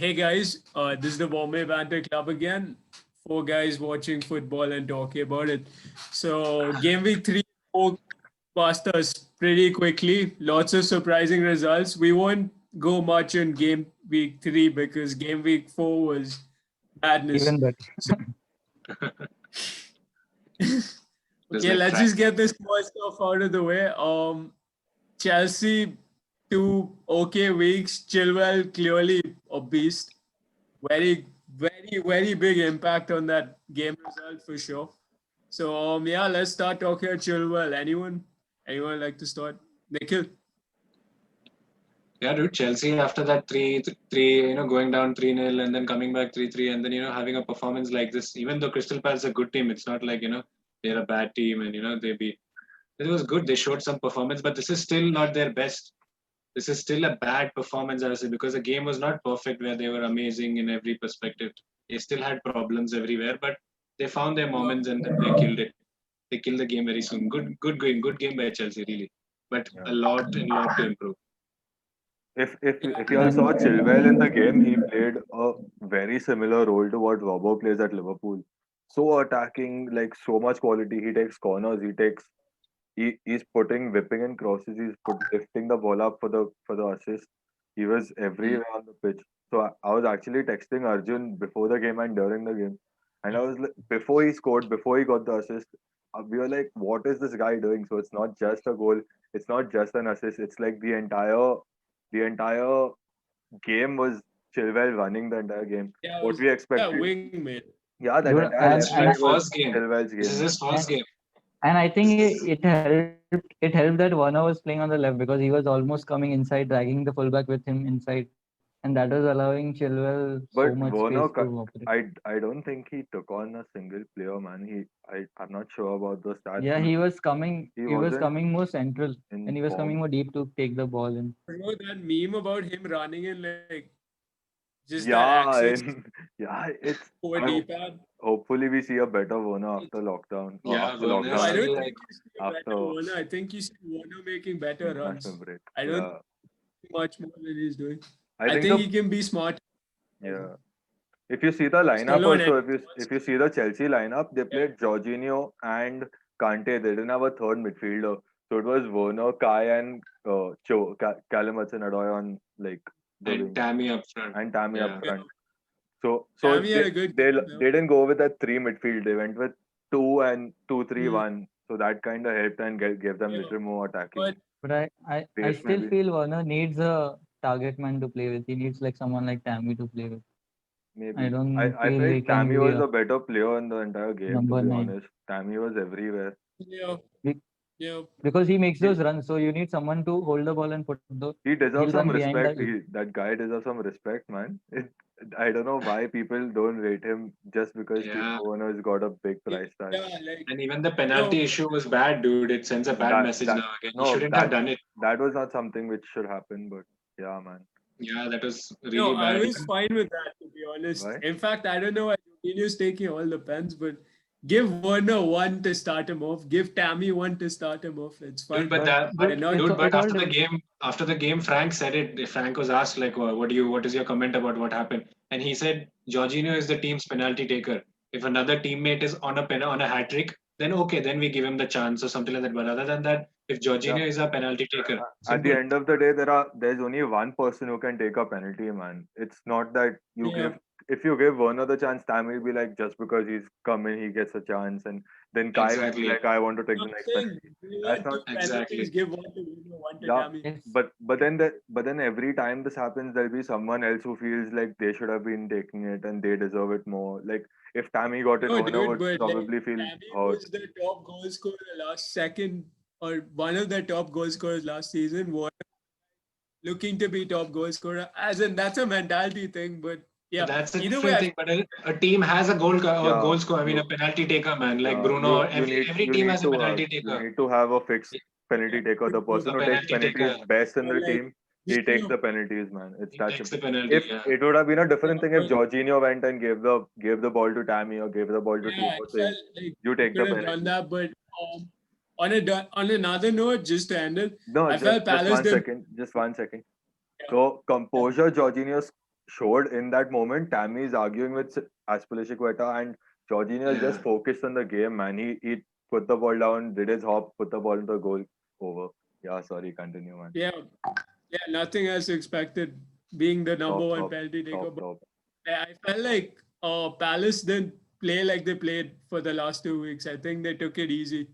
Hey guys, this is the Bombay Banter Club again. Four guys watching football and talking about it. So, game week 3 passed us pretty quickly. Lots of surprising results. We won't go much on game week 3 because game week 4 was madness. Even better. So, Just okay, like let's crack. just get this small stuff out of the way. Chelsea, 2 okay weeks. Chilwell, clearly a beast. Very big impact on that game result for sure. So yeah, let's start talking about Chilwell. Anyone like to start? Nikhil? Yeah, dude. Chelsea after that three, going down 3-0 and then coming back 3-3 and then having a performance like this. Even though Crystal Palace is a good team, it's not like they're a bad team and they beat. It was good. They showed some performance, but this is still not their best. This is still a bad performance, I would say, because the game was not perfect where they were amazing in every perspective. They still had problems everywhere, but they found their moments and then they killed it. They killed the game very soon. Good game by Chelsea, really. But a lot to improve. If you all saw Chilwell in the game, he played a very similar role to what Robbo plays at Liverpool. So attacking, like so much quality. He takes corners. He's putting whipping and crosses. Lifting the ball up for the assist. He was everywhere on the pitch. So I was actually texting Arjun before the game and during the game, and I was like, before he scored, before he got the assist, we were like, what is this guy doing? So it's not just a goal. It's not just an assist. It's like the entire game was Chilwell running the entire game. Yeah, What we expected. wingmate. Yeah, that Dude, entire and- left and side was first game. Chilwell's This is game. his first game. And I think it helped that Werner was playing on the left because he was almost coming inside, dragging the fullback with him inside, and that was allowing Chilwell so But much Werner, space to operate. I don't think he took on a single player, man. I'm not sure about the stats. Yeah, but he was coming. he He was wasn't coming more central, in and he was coming form. more deep to take the ball in. Bro, that meme about him running in like just that Yeah, access yeah, it's over I- D-pad. hopefully we see a better Werner after lockdown. Or Yeah, after Werner No, I lockdown, don't like think you see a better after Warner. I think you see Warner making better runs. international break. I don't Yeah, think much more than he's doing. I I think think the he can be smart. yeah. If you see the lineup Still on also, it. if you see the Chelsea lineup, they Yeah. played Jorginho and Kante. They didn't have a third midfielder, so it was Werner, Kai, and Callum Hudson-Odoi on like the and wing, Tammy up front. and Tammy up Yeah. front. So Tammy had a good they game, though. didn't go with that three midfield. They went with 2-2-3-1. Hmm. So that kind of helped and gave them Yeah. little more attacking But But I pace still maybe. feel Werner needs a target man to play with. He needs like someone like Tammy to play with. I Maybe. don't I feel he felt can Tammy be was a a better player in the entire game, to number be 9 honest. Tammy was everywhere. yeah, Be- yeah. because he makes He, those runs. So you need someone to hold the ball and put the. he He'll deserves some run behind respect. the. That guy deserves some respect, man. I don't know why people don't rate him just because Yeah. Timo Werner's got a big price tag. Yeah, like And even the penalty issue was bad, dude. It sends a bad message That now again. He no, shouldn't have done it. that was not something which should happen, but yeah, man. Yeah, that was no, really I bad. was fine with that to be honest. Why? In fact, I don't know why Jorginho's taking all the pens, but give Werner one to start him off. Give Tammy one to start him off. It's fine. Dude, but They're not- dude, all after the game, Frank said it. Frank was asked like, what is your comment about what happened? And he said, Jorginho is the team's penalty taker. If another teammate is on a hat trick, then okay, then we give him the chance or something like that. But other than that, if Jorginho Yeah. is a penalty taker, At the simple. end of the day, there's only one person who can take a penalty, man. It's not that you Yeah. if you give Werner the chance, Tammy will be like, just because he's coming, he gets a chance, and then Kai will be Exactly. like, I want to take the I'm next saying, penalty. you That's want not two Exactly. penalties, give one to Werner, one to Yeah. Tammy. Yes. but then every time this happens, there'll be someone else who feels like they should have been taking it and they deserve it more. Like if Tammy got it, No, Werner dude, would but like probably feel Tammy hurt. was the top goal scorer last second, or one of the top goal scorers last season. Warner looking to be top goal scorer. As in, that's a mentality thing, but yeah. That's a Either different way, thing. But a team has a Yeah, goal score. I mean, a you penalty taker, man. Like yeah, Bruno, every you team need has a to penalty you taker. need to have a fixed penalty taker. The person A who takes penalty penalties taker. best in the like, team, he takes the penalties, man. It's He that takes the simple. penalty. If Yeah. it would have been a different thing if but Jorginho went and gave the ball to Tammy or gave the ball to yeah, Timo it saying, felt like you you take could the have done penalty. that. But on another note, just to end it, No, I felt just Palace one did. second. Just 1 second. Yeah, So composure, Jorginho showed in that moment. Tammy is arguing with Aspilicueta, and Jorginho is just focused on the game, man. He put the ball down, did his hop, put the ball into the goal, over. Yeah, sorry, continue, man. Yeah, nothing else expected. Being the number one Top, penalty taker, top. I felt like Palace didn't play like they played for the last 2 weeks. I think they took it easy.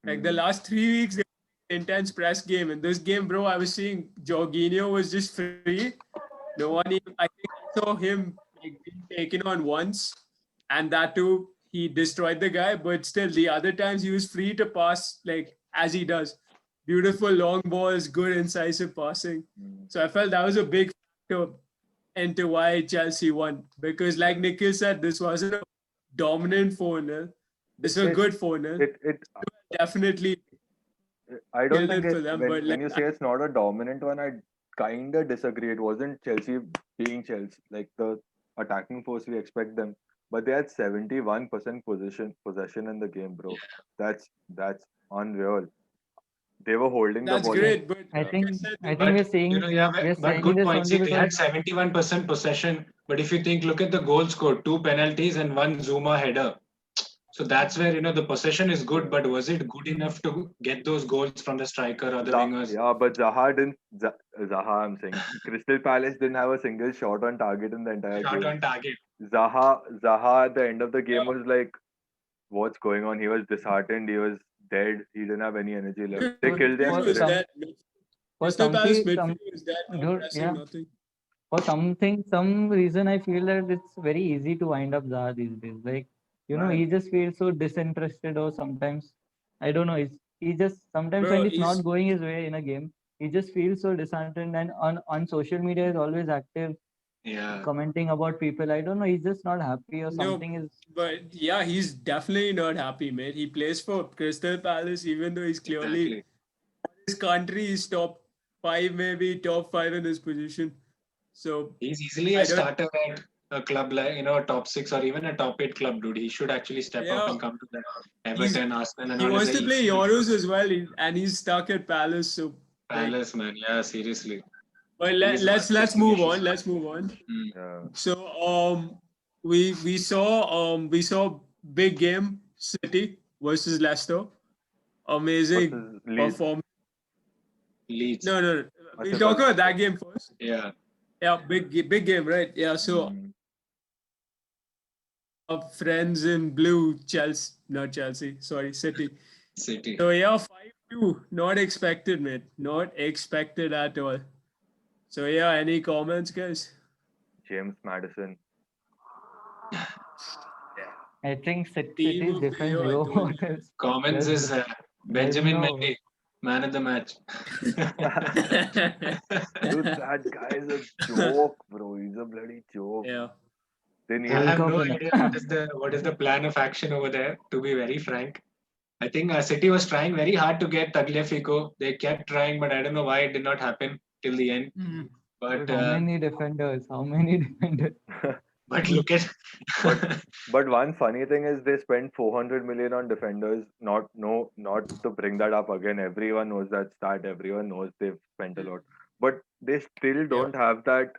Like the last 3 weeks, they were an intense press game. In this game, bro, I was seeing Jorginho was just free. No one even, I think I saw him like being taken on once, and that too, he destroyed the guy. But still, the other times he was free to pass like as he does. Beautiful long balls, good incisive passing. So I felt that was a big factor into why Chelsea won. Because like Nikhil said, this wasn't a dominant 4-0. This was a good 4-0. It Definitely I don't killed think it for them. But when like, you say it's not a dominant one, I kind of disagree. It wasn't Chelsea being Chelsea, like the attacking force we expect them, but they had 71% possession in the game, bro. That's unreal. They were holding the that's ball. great. But I like think I said, I think we're saying we're but saying good this point. only See, they had because 71% possession, but if you think, look at the goal scored, 2 penalties and 1 Zuma header. So that's where the possession is good, but was it good enough to get those goals from the striker or the wingers? Yeah, but Zaha didn't. Zaha, I'm saying, Crystal Palace didn't have a single shot on target in the entire Shot game. on target. Zaha at the end of the game Yeah. was like, what's going on? He was disheartened. He was dead. He didn't have any energy left. They killed their midfield was spirit. that. for Crystal Palace some midfield was that. No dude, pressing, yeah, nothing. for some reason I feel that it's very easy to wind up Zaha these days. Like, Man. he just feels so disinterested, or sometimes I don't know. He just sometimes Bro, when it's he's not going his way in a game, he just feels so disheartened, and on social media is always active, Yeah. commenting about people. I don't know. He's just not happy, or no, something is. but yeah, he's definitely not happy, mate. He plays for Crystal Palace, even though he's clearly Exactly. his country is top 5, maybe top 5 in his position. So He's easily I a don't. starter at a club like a top 6 or even a top 8 club, dude. He should actually step up Yeah, and come to the he's Everton, Aston, and he all as wants a to play easy Euros as well, and he's stuck at Palace. So like, Palace, man. Yeah, seriously. but He's let's facing move issues. on. Let's move on. Mm. Yeah. So we saw big game City versus Leicester. Amazing Versus Leeds. performance. Leeds. No. We'll Acha, talk kal- about that game first. Yeah. Yeah, big game, right? Yeah. So friends in blue, Chelsea, not Chelsea. Sorry, City. City. So yeah, 5-2. Not expected, mate. Not expected at all. So yeah, any comments, guys? James Madison. I think Team City's of the defense, year, I bro. told you. Commons There's- is there's Benjamin no- Mendy, man of the match. Dude, that guy is a joke, bro. He's a bloody joke. Yeah. They I need have World no Cup winner. idea what is the plan of action over there. To be very frank, I think City was trying very hard to get Tagliafico. They kept trying, but I don't know why it did not happen till the end. But How many defenders? How many defenders? but look at But one funny thing is they spent 400 million on defenders. Not to bring that up again. Everyone knows that stat. Everyone knows they've spent a lot, but they still don't have that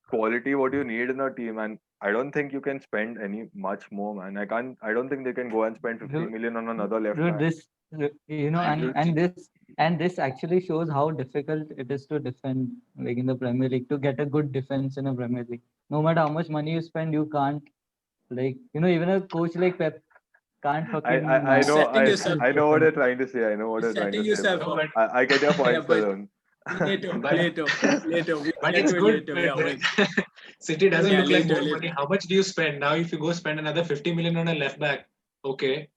quality what you need in a team. And I don't think you can spend any much more, man. I don't think they can go and spend 50 Dude, million on another left Dude, back. this and this actually shows how difficult it is to defend, like in the Premier League, to get a good defense in a Premier League. No matter how much money you spend, you can't, like, even a coach like Pep can't fucking. I know Setting yourself I know what you're trying to say. I know what you're trying Setting to say. yourself Bro. up. I get your points, but Tarun. later. But- We'll but get it's to it good. later. Yeah, but wait. City doesn't Yeah, look like later, more money. How much do you spend now? If you go spend another 50 million on a left back, okay.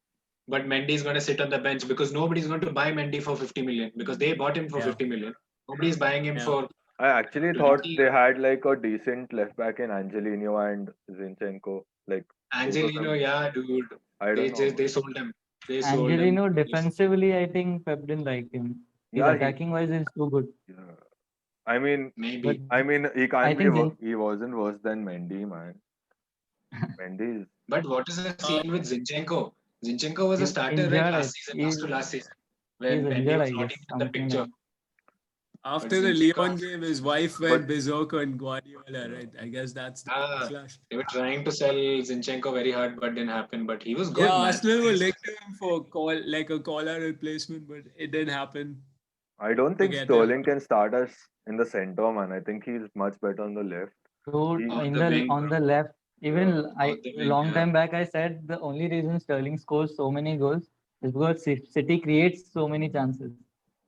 But Mendy is going to sit on the bench because nobody's going to buy Mendy for 50 million because they bought him for Yeah. 50 million. Nobody's buying him Yeah. for I actually thought 20. they had like a decent left back in Angelino and Zinchenko. Like Angelino. Yeah, dude. I don't know. They sold him. They sold him. Angelino defensively, I think Pep didn't like him. Yeah, Attacking wise, he's too good. Yeah. I mean, Maybe. he I can't be. think He wasn't worse than Mendy, man. Mendy is. But what is the scene with Zinchenko? Zinchenko was a He's starter injured, last season, last to last season, when he's Mendy injured, was I not guess. into the Something picture. like After the Leon game, his wife went berserk on Guardiola, right? I guess that's the clash. They were trying to sell Zinchenko very hard, but didn't happen. But he was good, Yeah, man. Arsenal were linked to him for a caller replacement, but it didn't happen. I don't think Together. Sterling can start us in the center, man. I think he's much better on the left. So He- On in the the wing, on bro. the left, even Yeah. I On the a wing, long yeah. time back I said the only reason Sterling scores so many goals is because City creates so many chances.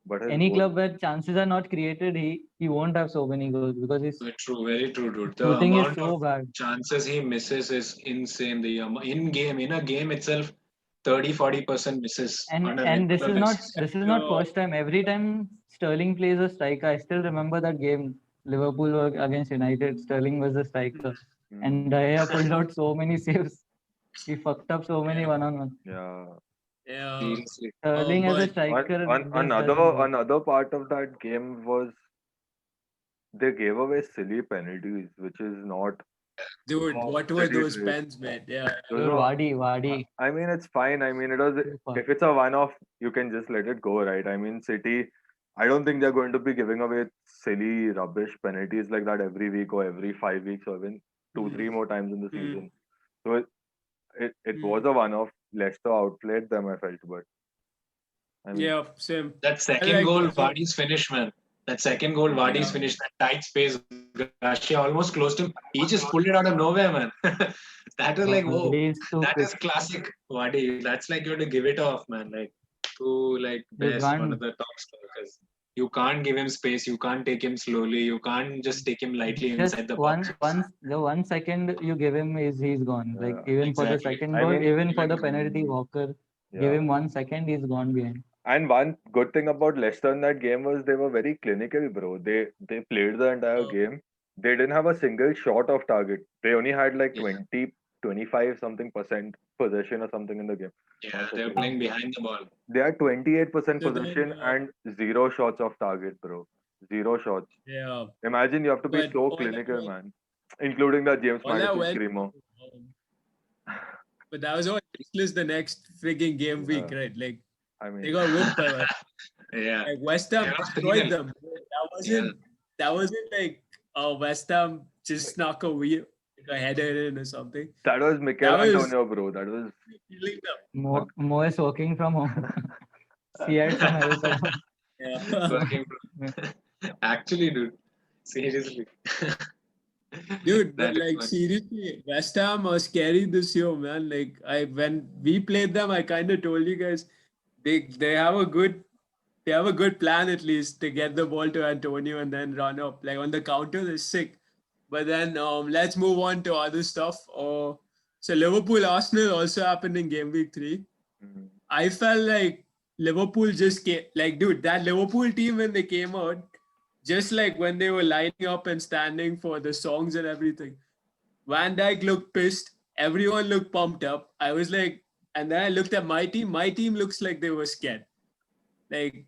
But his Any goal, club where chances are not created, he won't have so many goals because his Very true, dude. The shooting is amount so of bad. chances he misses is insane. In a game itself, 30-40% misses on a And regular basis. this is not first time. Every time Sterling plays a striker, I still remember that game Liverpool were against United. Sterling was the striker, and mm, Daya pulled out so many saves. He fucked up so many Yeah. one-on-one. yeah. Yeah. Seriously. Sterling as a But striker just Another doesn't work. another part of that game was they gave away silly penalties, which is not dude, what were pretty those great. pens, man? Yeah. Those Dude, are, Vardy, I mean, it's fine. I mean, it was too far. if it's a one-off, you can just let it go, right? I mean, City. I don't think they're going to be giving away silly rubbish penalties like that every week or every 5 weeks or even two, Mm, three more times in the mm, season. So it was mm. a one-off. Leicester outplayed them, I felt, but I mean, Yeah, same. That I second like goal, also. Vardy's finish, man. That second goal, Vardy's Yeah. finish, that tight space, Garcia almost closed him. He just pulled it out of nowhere, man. That was like, whoa, Vardy is too that quick. is classic Vardy. That's like you have to give it off, man. Like to like You best one of can't the top strikers. You can't give him space. You can't take him slowly. You can't just take him lightly just inside the box. the 1 second you give him is he's gone. Like yeah. even for the Exactly. second I goal, mean, even for Even the penalty, Walker give yeah. him 1 second, he's gone behind. And one good thing about Leicester in that game was they were very clinical, bro. They played the entire game. They didn't have a single shot off target. They only had like yeah, 20, 25 something percent possession or something in the game. One they were second. playing behind the ball. They had 28% So then, possession and zero shots off target, bro. Zero shots. yeah. Imagine you have to be But so clinical, man. Including the James all that Madison went. screamer. um, But that was all useless the next frigging game week, Yeah. right? Like I they mean, got whooped by West. Yeah. Like West Ham They lost destroyed 3-0. them. That Yeah. wasn't like West Ham just snuck a header in or something. that was Mikel That was Antonio, bro. That was killing them. Mo is working from home. He had some help around. Yeah. Working Actually, dude. Seriously. Dude, but That is like funny. seriously, West Ham are scary this year, man. Like when we played them, I kind of told you guys they have a good plan at least to get the ball to Antonio and then run up. Like on the counter, they're sick. But then let's move on to other stuff. So Liverpool Arsenal also happened in game week 3. mm, I felt like Liverpool just came like, dude, that Liverpool team when they came out, just like when they were lining up and standing for the songs and everything. Van Dijk looked pissed. Everyone looked pumped up. I was like, and then I looked at my team. My team looks like they were scared. Like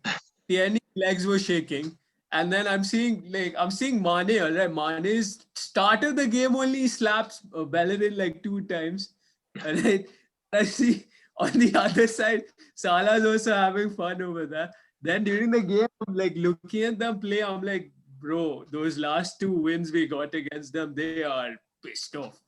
Tierney's legs were shaking. And then I'm seeing Mane, all right. Mane's started the game only slaps Bellerin like 2 times. And I see on the other side, Salah's also having fun over there. Then during the game, I'm like looking at them play, I'm like, bro, those last 2 wins we got against them, they are pissed off.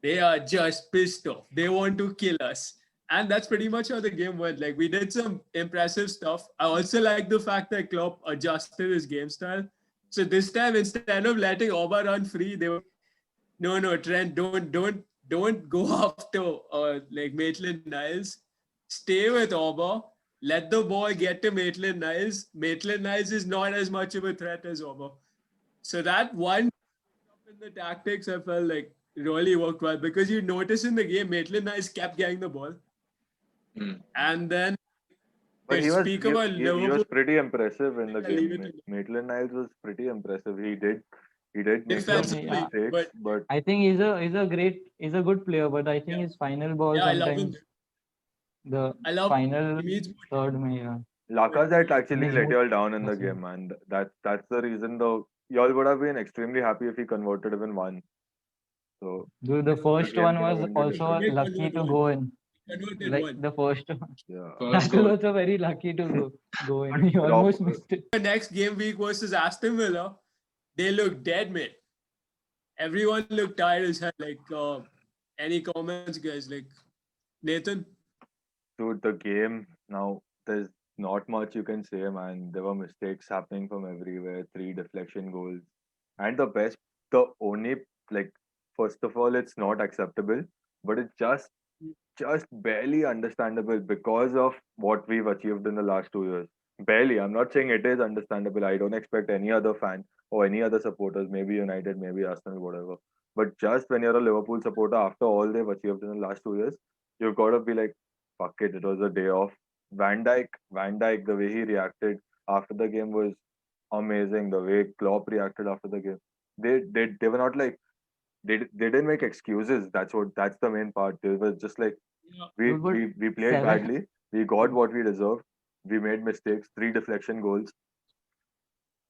They are just pissed off. They want to kill us. And that's pretty much how the game went. Like we did some impressive stuff. I also like the fact that Klopp adjusted his game style. So this time, instead of letting Oba run free, they were no, Trent, don't go after like Maitland Niles. Stay with Oba. Let the ball get to Maitland Niles. Maitland Niles is not as much of a threat as Oba. So that one in the tactics, I felt like really worked well because you notice in the game, Maitland Niles kept getting the ball. And then but speak about he was Liverpool, pretty impressive in the I'll leave game. it to Maitland-Niles was pretty impressive. He did make some defensively, mistakes, but but I think he's a good player, but I think his final ball yeah, I love him. sometimes the I love final him. He needs third may Lacazette he actually needs let more y'all down in the passing. game, man. That's the reason though. Y'all would have been extremely happy if he converted even one. So Dude, the the first game one could have was ended also differently. lucky to go in. converted like one. the first one. Yeah. First That was goal. also very lucky to go in. He Rob- almost missed it. The next game week versus Aston Villa, they looked dead, mate. Everyone looked tired as hell. Like, any comments, guys? Like, Nathan? Dude, the game now, there's not much you can say, man. There were mistakes happening from everywhere, 3 deflection goals. And the only, like, first of all, it's not acceptable, but it's just barely understandable because of what we've achieved in the last 2 years. Barely. I'm not saying it is understandable. I don't expect any other fan or any other supporters, maybe United, maybe Arsenal, whatever. But just when you're a Liverpool supporter, after all they've achieved in the last 2 years, you've got to be like, fuck it, it was a day off. Van Dijk, the way he reacted after the game was amazing. The way Klopp reacted after the game, they were not like they didn't make excuses. That's the main part. They were just like Yeah. we Dude, but we played 7 badly. We got what we deserved. We made mistakes. 3 deflection goals.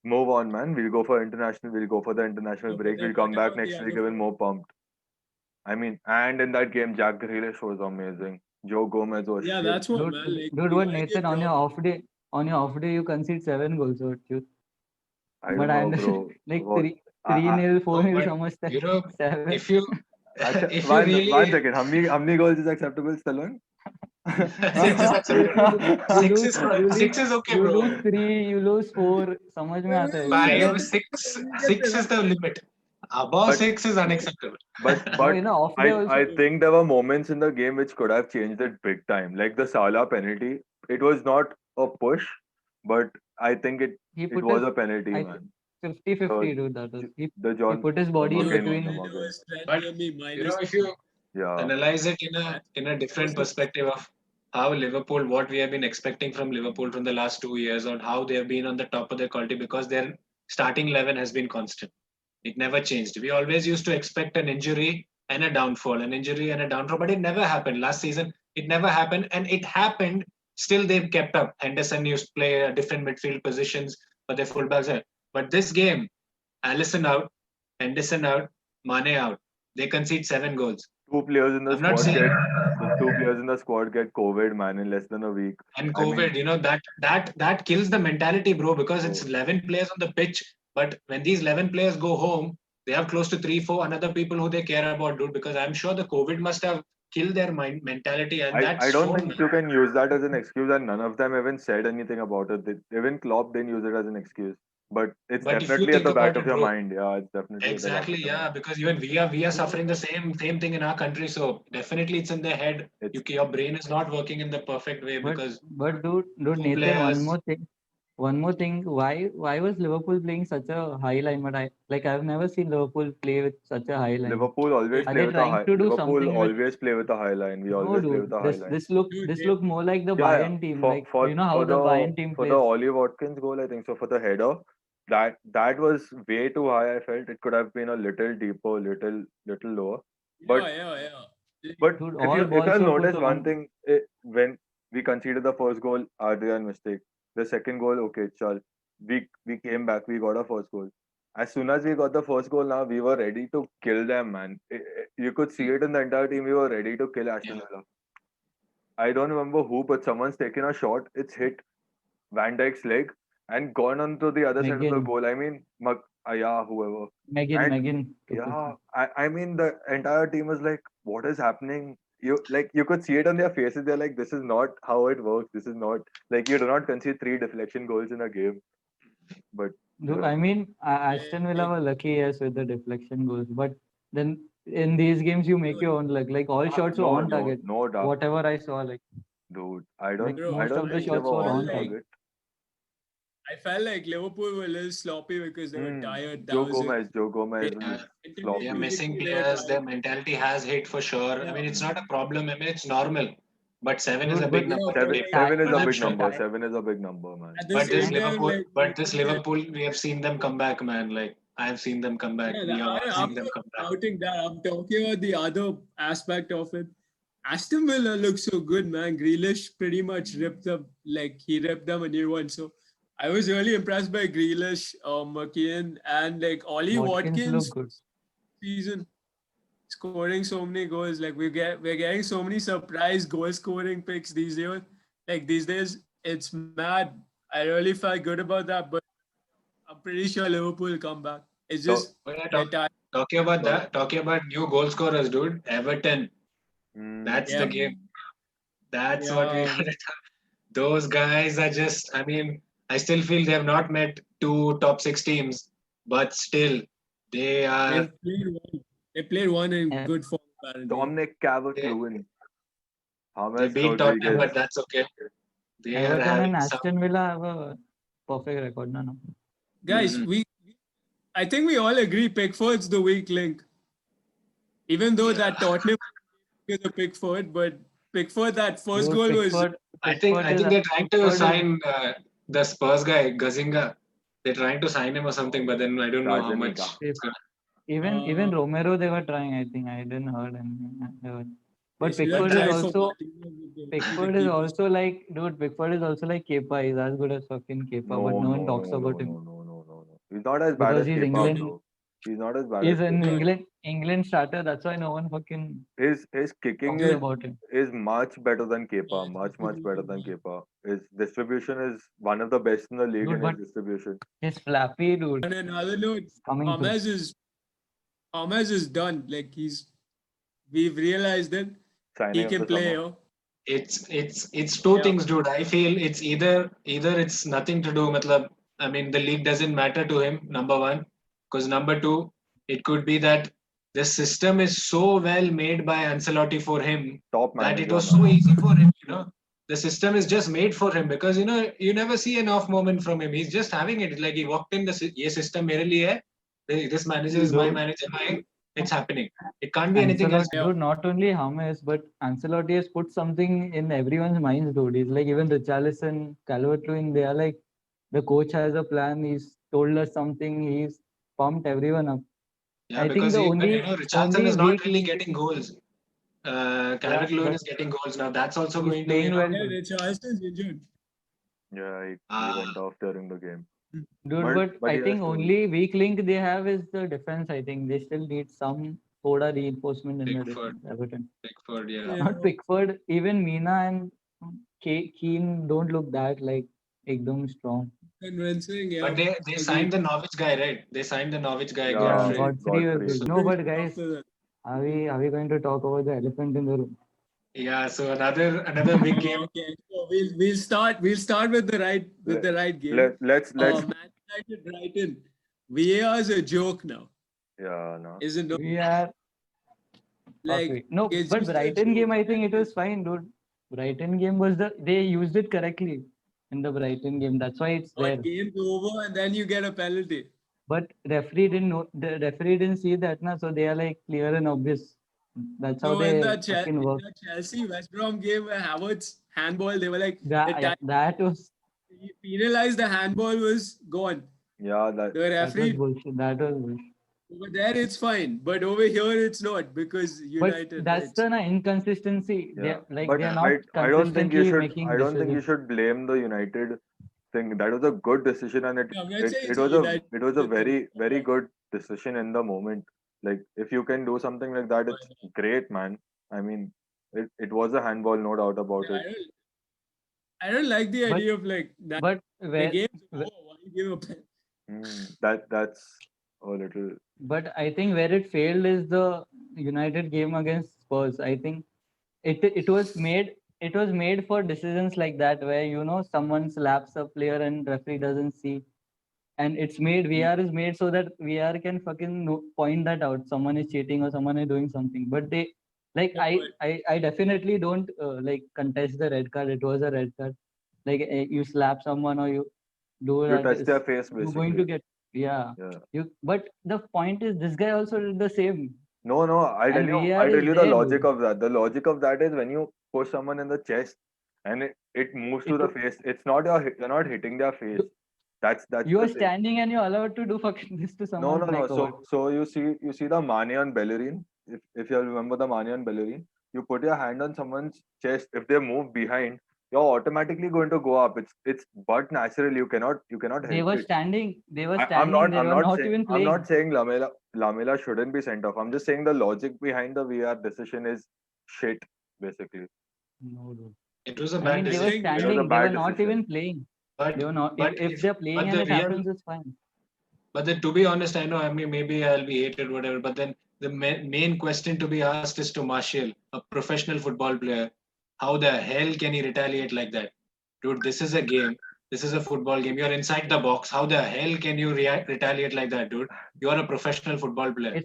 Move on, man. We'll go for international. We'll go for the international But break. then We'll what come back about the next other week even four? more pumped. I mean, and in that game, Jack Grealish was amazing. Joe Gomez was Yeah, shit. that's what, dude, man. Like, dude, you what gotta Nathan give on your off day you concede 7 goals, what you? I But don't I know, understand bro. like What? three I, nil, 4 No, nil, but समझते you know, 7. if you Acha, if you one really second. How many goals is acceptable, Stallone? 6 is acceptable. You Six lose, is you lose, 6 is okay, you bro. lose 3, you lose 4. समझ में आता है. But you know, 7, 6 is the limit. Above but 6 is unacceptable. no, but off day I also. think there were moments in the game which could have changed it big time. Like the Salah penalty. It was not a push, but I think He it put was his, a penalty, I man. 50-50, dude. That was The he John put his body in no, Morgan, between. then it Morgan. was But friendly you know, minus. if you Yeah. analyze it in a That different was perspective of how Liverpool, what we have been expecting from Liverpool from the last 2 years, on how they have been on the top of their quality, because their starting 11 has been constant. It never changed. We always used to expect an injury and a downfall, an injury and a downfall, but it never happened. Last season, it never happened, and it happened. Still, they've kept up. Henderson used to play different midfield positions, but their fullbacks. But this game, Allison out, Henderson out, Mane out. They concede 7 goals. Two players in the I'm not squad saying get the 2 players in the squad get COVID, man, in less than a week. and I mean, COVID, you know, that kills the mentality, bro, because it's bro, 11 players on the pitch. But when these 11 players go home, they have close to 3, 4 another people who they care about, dude. Because I'm sure the COVID must have killed their mind mentality, and I that's don't shown, think man. you can use that as an excuse, and none of them even said anything about it. Even Klopp didn't use it as an excuse. But it's But if you definitely at think the back about of it, your bro, mind. Yeah, it's definitely at the back exactly, of your yeah, mind. because even we are suffering the same thing in our country. So definitely, it's in their head. It's Your brain is not working in the perfect way But because dude, two Nathan, players. one more thing. Why was Liverpool playing such a high line? But I've never seen Liverpool play with such a high line. Liverpool always Are play they with a trying high. to do Liverpool something with? always play with a high line. We No, always play dude. with a high This line. this look dude, this look more like the Yeah, yeah. Bayern team. For Like for you know how for the the Bayern team for the plays. Ollie Watkins goal, I think so. For the header, that was way too high. I felt it could have been a little deeper, little lower. But yeah. but Dude, if all you balls have were put noticed one on. thing, when we conceded the first goal, Adrian mistake. The second goal, okay, chal. We came back. We got our first goal. As soon as we got the first goal, now we were ready to kill them, man. You could see it in the entire team. We were ready to kill Aston Yeah. Villa. I don't remember who, but someone's taken a shot. It's hit Van Dijk's leg and gone on to the other side of the Megan, goal. I mean, yeah, whoever. And Megan took it. yeah, I mean, the entire team was like, "What is happening?" You could see it on their faces. They're like, "This is not how it works. This is not like you do not concede 3 deflection goals in a game." But I Dude, don't I know. mean, Aston Villa were lucky, yes, with the deflection goals. But then in these games, you make your own luck. Like all shots were No, on no, target. no doubt, Whatever I saw, dude. like Bro, I most don't of the think they shots were were felt on on like target. target. I felt like Liverpool were a little sloppy because they were tired. That Joe was it. Gomez, Joe Gomez They, is Yeah, they are sloppy. missing physically, they were players. Their tired. mentality has hit for sure. I Yeah, mean, it's not a Mm. problem. I mean, it's normal. But 7 is a Dude, big but yeah, number to but Seven, keep ti- seven is for a them, big sure. number. ti- 7 is a big number, man. at the But this same time, Liverpool, like but this looking at Liverpool, we have seen them come back, man. Like I have seen them come back. yeah, We have all I'm seen them not come back. doubting that. I'm talking about the other aspect of it. Aston Villa looks so good, man. Grealish pretty much ripped them, like he ripped them a new one. So I was really impressed by Grealish, McKean, and like Ollie Watkins look Watkins good. season. scoring so many goals. Like we're getting so many surprise goal scoring picks these years. Like these days, it's mad. I really felt good about that, but I'm pretty sure Liverpool will come back. It's So, just Oh, yeah, they're tired. talking about so that, talking about new goal scorers, dude. Everton, that's the Yeah, game. That's what we yeah. got. Those guys are just, I mean, I still feel they have not met two top six teams, but still, they are, They've played one. They played one in Eh, good form apparently. Dominic they, Calvert-Lewin, they James beat Tottenham, Rodriguez. but that's okay. They are Everton having and some. Aston Villa have a perfect record. No, no. Guys, Mhm. I think we all agree Pickford's the weak link. Even though Yeah. that Tottenham is a Pickford, but Pickford, that first Dude, goal was I think they're trying to Pickford is sign the Spurs guy, Gazinga. They're trying to sign him or something, but then I don't know how much Gazaniga. it's gonna. even Romero they were trying. I think I didn't heard anything. they But should have But tried for Martinez with the Pickford is keeper. also like, dude, Pickford is also like Kepa. He's as good as fucking Kepa, but No, no one no, talks no, no, about no, him no, no, no, no. He's not as bad because as he's Kepa, England. bro. He's not as bad as He's an Kepa. England starter. That's why no one fucking His kicking talks about him. is much better than Kepa. Yeah, Much better than Kepa. His distribution is one of the best in the league Dude, in his but distribution. he's flappy, dude. On another note, It's coming through. Gomez is done. Like we've realized that he Signing of can the play. summer. Yo. It's two Yeah, things, dude. I feel it's either it's nothing to do. Matlab, I mean, the league doesn't matter to him. Number one, because number two, it could be that the system is so well made by Ancelotti for him Top that it manager, was so man. easy for him. The system is just made for him because you never see an off moment from him. He's just having it. Like he walked in, ये system मेरे लिए है. This manager is my Dude, manager. It's happening. It can't be anything else. Ancelotti, yeah. dude, not only James, but Ancelotti has put something in everyone's minds, dude. He's like, even Richarlison, Calvert-Lewin, they are like, the coach has a plan. He's told us something. He's pumped everyone up. Yeah, I think because the even Richardson only is not weak really link, getting goals. yeah, Calvert-Lewin but is getting goals now. That's also he's going to playing well, Yeah, dude. Richarlison's injured. Yeah, he uh, went off during the game. Dude, but But I he has think to. only weak link they have is the defense. I think they still need some Foda reinforcement in the Pickford, defense. Everton. yeah. Yeah. Not Pickford, even Mina and Keane don't look that like ekdom strong. Convincing, yeah. But they signed Agreed. the Norwich guy, right? They signed the Norwich guy, Yeah, Yeah, Godfrey. Godfrey was Godfrey. good. So No, but Convincing guys, after that. are we going to talk about the elephant in the room? yeah, so another big game. Okay, so we'll start with Let, the right game. let's Man United Brighton. VAR is a joke now, yeah, no. isn't it? We are Like okay. No, it's but just a Brighton game, joke. I think it was fine, dude. Brighton game was they used it correctly in the Brighton game. That's why it's there. But game's over and then you get a penalty. But referee didn't know. The referee didn't see that, na. So they are like clear and obvious. That's how So in they the fucking work. Chelsea West Brom game where Havertz handball, they were like the That time that was he penalized the handball was gone. Yeah, The that was referee bullshit. That was bullshit. over there it's fine, but over here it's not because But United. that's the inconsistency. yeah. They But are not I don't think you consistently should making I don't think you decisions. should blame the United thing. That was a good decision, and I'm not saying it it's a was United a thing. very good decision in the moment. Like if you can do something like that, it's great, man. I mean, it was a handball, no doubt about it. I don't like the But idea of like that but the where game's over. Why give a pen? That's a little. but I think where it failed is the United game against Spurs. I think it was made for decisions like that where someone slaps a player and referee doesn't see, and it's made VR is made so that VR can fucking point that out. Someone is cheating or someone is doing something, but they like Yeah, but I definitely don't like contest the red card. It was a red card. Like you slap someone or you do You that touch is their face, you're going to basically. get, yeah. Yeah. But the point is this guy also did the same, No, no. and VAR I'll tell is you the there, logic dude. of that. The logic of that is when you push someone in the chest and it moves to It, the face. It's not you're not hitting their face. That's you the are thing. standing and you're allowed to do fucking this to No, someone's no, no. neck or what? So you see the Mane and Bellerin. If you remember the Mane and Bellerin, you put your hand on someone's chest. If they move behind, you're automatically going to go up. It's but natural. You cannot They help were it. standing. They were I'm standing. not They I'm were not not saying even I'm not playing. saying Lamela shouldn't be sent off. I'm just saying the logic behind the VR decision is shit, basically. No, dude. It was a I bad mean, they I were decision. think It was a standing. They were bad not decision. even playing. They But were not. but If they're playing but and the it real happens, it's fine. but then to be honest, I know, I mean, maybe I'll be hated, whatever. But then the main question to be asked is to Martial, a professional football player. How the hell can he retaliate like that? Dude, this is a game. This is a football game. You're inside the box. How the hell can you retaliate like that, dude? You're a professional football player.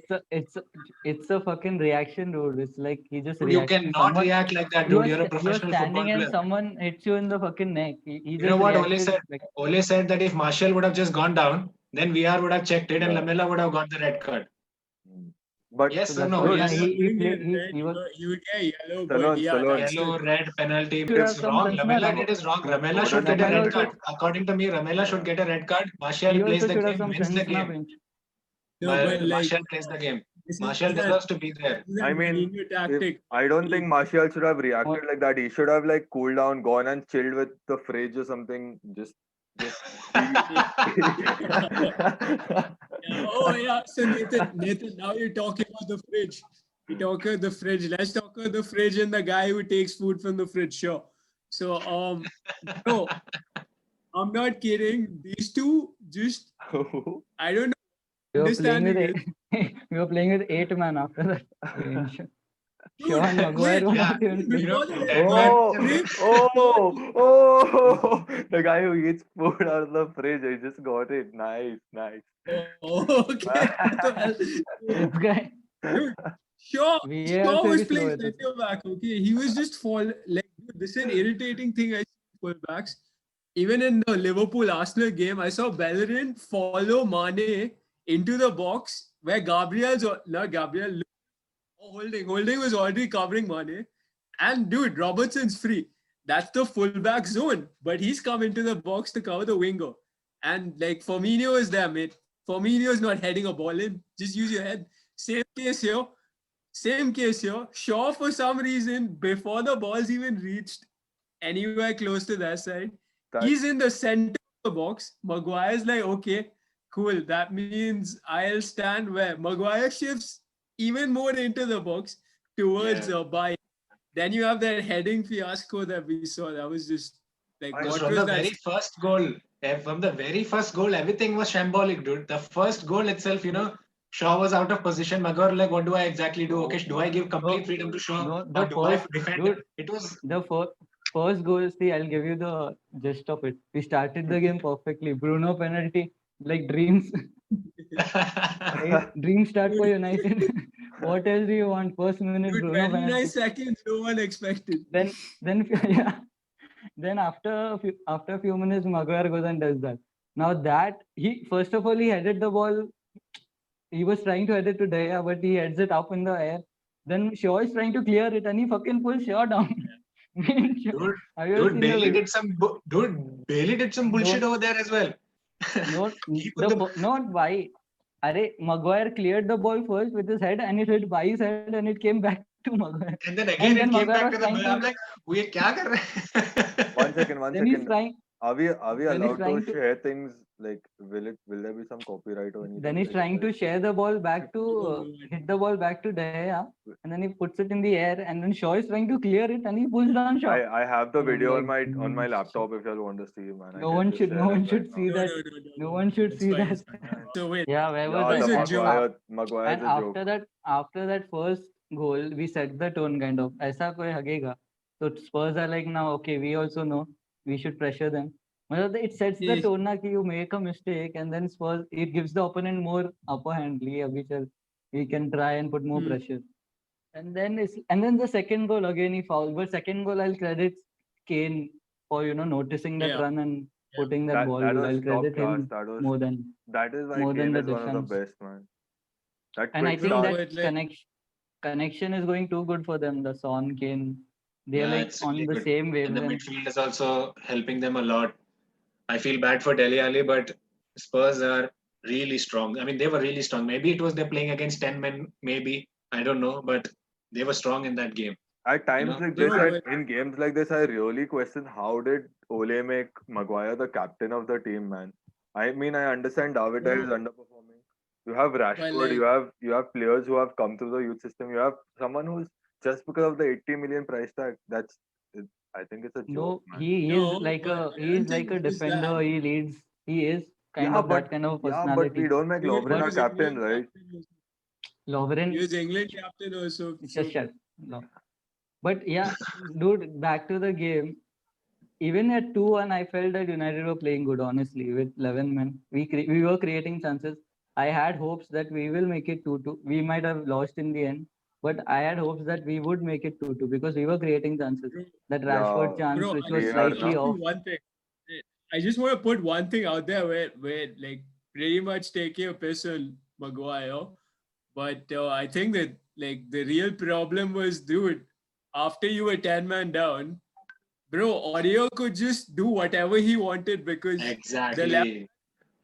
It's a fucking reaction, dude. It's like he just Dude, you reacting. cannot Someone react like that, dude. You're a you're professional football standing and player. someone hits you in the fucking neck. He You know just what reacted like Ole said that if Martial would have just gone down, then VR would have checked it and Yeah. Lamela would have got the red card. Mm. But so Yes or that's no? what dude, now Yes. he wouldn't played. get red. He was He would get yellow, but Salon, yeah, Salon. that's Yellow, the red, penalty. should have It's some wrong. sense, na, Lamela Rabo. did is wrong. Lamela should Gordon get a Lamela red also card. According to me, Lamela should get a red card. Martial he plays also the should have game, some wins the sense, na, game. bench. no, but like Martial plays the game. this Martial is that deserves to be there. this is I that mean, Mourinho if tactic. I don't think Martial should have reacted What- like that. He should have like cooled down, gone and chilled with the fridge or something. Just be. Yeah. Oh yeah. So Nathan, now you're talking about the fridge. You talk about the fridge. Let's talk about the fridge and the guy who takes food from the fridge. Sure. So bro, I'm not kidding. These two just I don't know. We were playing with Understanding it. we were playing with 8 man after that. Dude, Sean Maguire was Yeah, not even playing. you know, before the that red man. Oh, card, oh, the guy who eats food out of the fridge. I just got it. Nice, nice. oh, okay. This guy, Dude, Shaw, VAR Shaw से was भी slow playing है तो. center back. Okay, he was just fall like dude, this is an irritating thing I see in fullbacks. Even in the Liverpool Arsenal game, I saw Bellerin follow Mane into the box where not Gabriel Holding was already covering Mane, and dude, Robertson's free. That's the fullback zone, but he's come into the box to cover the winger, and like Firmino is there, mate. Firmino is not heading a ball in. Just use your head. Same case here. Same case here. Shaw, for some reason, before the ball's even reached anywhere close to that side, That he's in the center of the box. Maguire's like, okay, cool. That means I'll stand where Maguire shifts even more into the box towards Yeah. by. Then you have that heading fiasco that we saw. That was just like, Because what from was the that? very first goal, from the very first goal, everything was shambolic, dude. The first goal itself, Shaw was out of position. Maguire like, what do I exactly do? Okay, do I give complete freedom to Shaw No, or the do I first defend? dude, It was the first goal. See, I'll give you the gist of it. We started the game perfectly. Bruno penalty, like dreams. Dream start for United. What else do you want? First minute Dude, Bruno 29 penalty. seconds, no one expected. Then yeah. Then after a few minutes, Maguire goes and does that. Now that he first of all he headed the ball. He was trying to head it to Daya, but he heads it up in the air. Then Shaw is trying to clear it, and he fucking pulls Shaw down. dude. Have you ever seen the Bailey video? did some Bailey did some bullshit over there as well. He put Not why. Maguire cleared the ball first with his head, and it hit by his head, and it came back to Maguire. and then again then it came Maguire back was to the. trying I'm to. like, we kya kar rahe? one second. Then he's trying. Are we Then he's allowed to trying to. share things? Like, will there be some copyright or anything? Then he's like trying to that? share the ball back to hit the ball back to Daya, and then he puts it in the air, and then Shaw is trying to clear it, and he pulls down Shaw. I have the And I'm video like, on my laptop if y'all want to see, man. I No can one just should. share No it one right should now. see that. No one should It's see fine, that. it's fine. So wait, Yeah, where was Yeah, It was the a joke. Maguire's And a joke. after that first goal, we set the tone kind of. ऐसा कोई हगेगा. So Spurs are like now, okay, we also know we should pressure them. मतलब it sets the Yeah. tone ना कि you make a mistake and then Spurs it gives the opponent more upper hand. लिए अभी चल, we can try and put more Hmm. pressure. And then the second goal again he fouled. But second goal I'll credit Kane for noticing that Yeah. run and putting that That ball. was I'll top credit class. him That was more than that is why more than Kane the is one of the defense. best, man. That And I quick think No, start. that but like, connection is going too good for them. The Son, Kane, they're Yeah, like it's on really the good. same And the wavelength. midfield is also helping them a lot. I feel bad for Dele Alli, but Spurs are really strong. I mean, they were really strong. Maybe it was they're playing against 10 men, maybe. I don't know, but they were strong in that game. At times know, like they this, Bro, in games like this, I really question how did Ole make Maguire the captain of the team, man. I mean, I understand David is bro, underperforming. You have but Rashford, like, you have players who have come through the youth system. You have someone who's just because of the 80 million price tag. I think it's a joke, No, man. no, but I he is don't like think a just that. defender. He leads. He is kind Yeah, of but that kind of yeah, but we personality. don't make Dude, he Lovren our was captain, England right? captain also. He Lovren, was England captain also. just So shut. No. But yeah, dude, back to the game. Even at 2-1, I felt that United were playing good, honestly, with 11 men. We were creating chances. I had hopes that we will make it 2-2. We might have lost in the end, but I had hopes that we would make it 2-2 because we were creating chances. bro, That Yeah, Rashford chance, bro, which I was we just are want to slightly now. ask you off. one thing. I just want to put one thing out there where like pretty much taking a piss on Maguire, but I think that like the real problem was, dude, after you were 10 man down, bro, Oreo could just do whatever he wanted because the left exactly,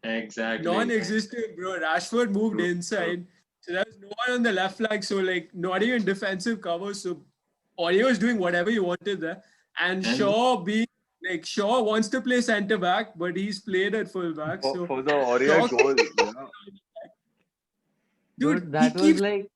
exactly. non-existent, bro. Rashford moved True, true. inside, so there was no one on the left flank. So like not even defensive cover. So Oreo was doing whatever he wanted there, and And Shaw wants to play centre back, but he's played at full back. So For the Aurier Shaw, goal, yeah. dude, Dude, he that was keeps. like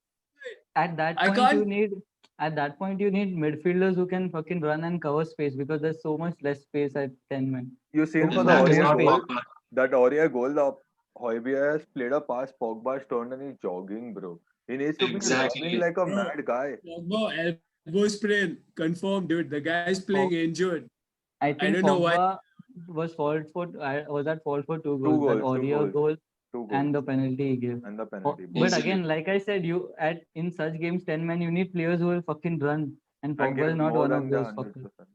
at that I point can't. you need midfielders who can fucking run and cover space because there's so much less space at 10 men. You seen Who for and the who that is can Aurier not space? goal, Pogba. that Aurier goal, the Højbjerg has played a pass, Pogba's turned and he's jogging, bro. He needs to be running Exactly. like a Bro, mad guy. Pogba elbow sprain confirmed, dude. The guy's playing Pog- injured. I I think don't know why. Pogba was at fault for two Two goals. That goals, two Aurier goals, goal two goals, and the penalty he gave. and the penalty, both. But Easily. again, like I said, in such games, 10 men, you need players who will fucking run. And And Pogba is give not more one of than the those fuckers. 100%.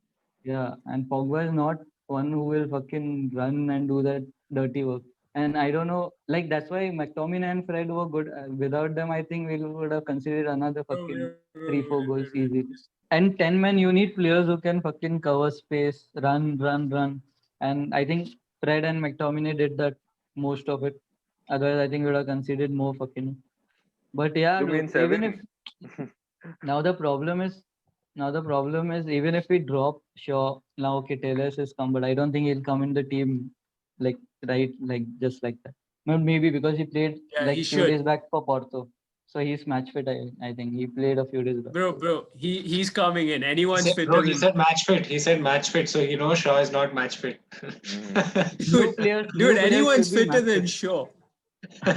Yeah, and Pogba is not one who will fucking run and do that dirty work. And I don't know, like that's why McTominay and Fred were good. Without them, I think we would have considered another fucking three, four goals easy. And 10 men, you need players who can fucking cover space, run. And I think Fred and McTominay did that most of it. Otherwise, I think we would have considered more fucking. But yeah, You mean dude, even if 7? now the problem is even if we drop Shaw, now okay, Taylor has come, but I don't think he'll come in the team like like just like that. Not maybe because he played Yeah, he like few should. days back for Porto. So he's match fit, I think. He played a few days back. Bro, he's coming in. He Anyone's said, bro, fitter he than said match fit. He said match fit, so he knows Shaw is not match fit. Mhm. New dude. players, Dude, new players anyone's should be fitter match than fit. Shaw.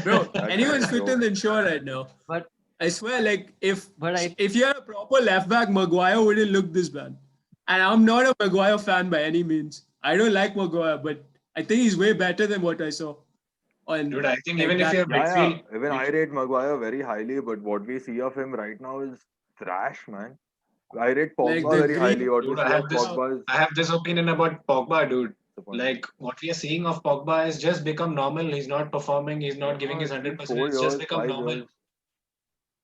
Bro, That's a anyone's fitter joke. than Shaw right now. But I swear, like but I if you had a proper left back, Maguire wouldn't look this bad. And I'm not a Maguire fan by any means. I don't like Maguire, but I think he's way better than what I saw on Dude, I think like even if that. you're Yeah, midfield, yeah. Even I rate Maguire very highly, but what we see of him right now is trash, man. I rate Like Pogba the very green. highly. What we dude, see of Pogba is I have this opinion about Pogba, dude. disappointing. Like what we are seeing of Pogba is just become normal. He's not performing. He's not giving Yeah, his it's been 100%. four It's just years, become 5 normal. years.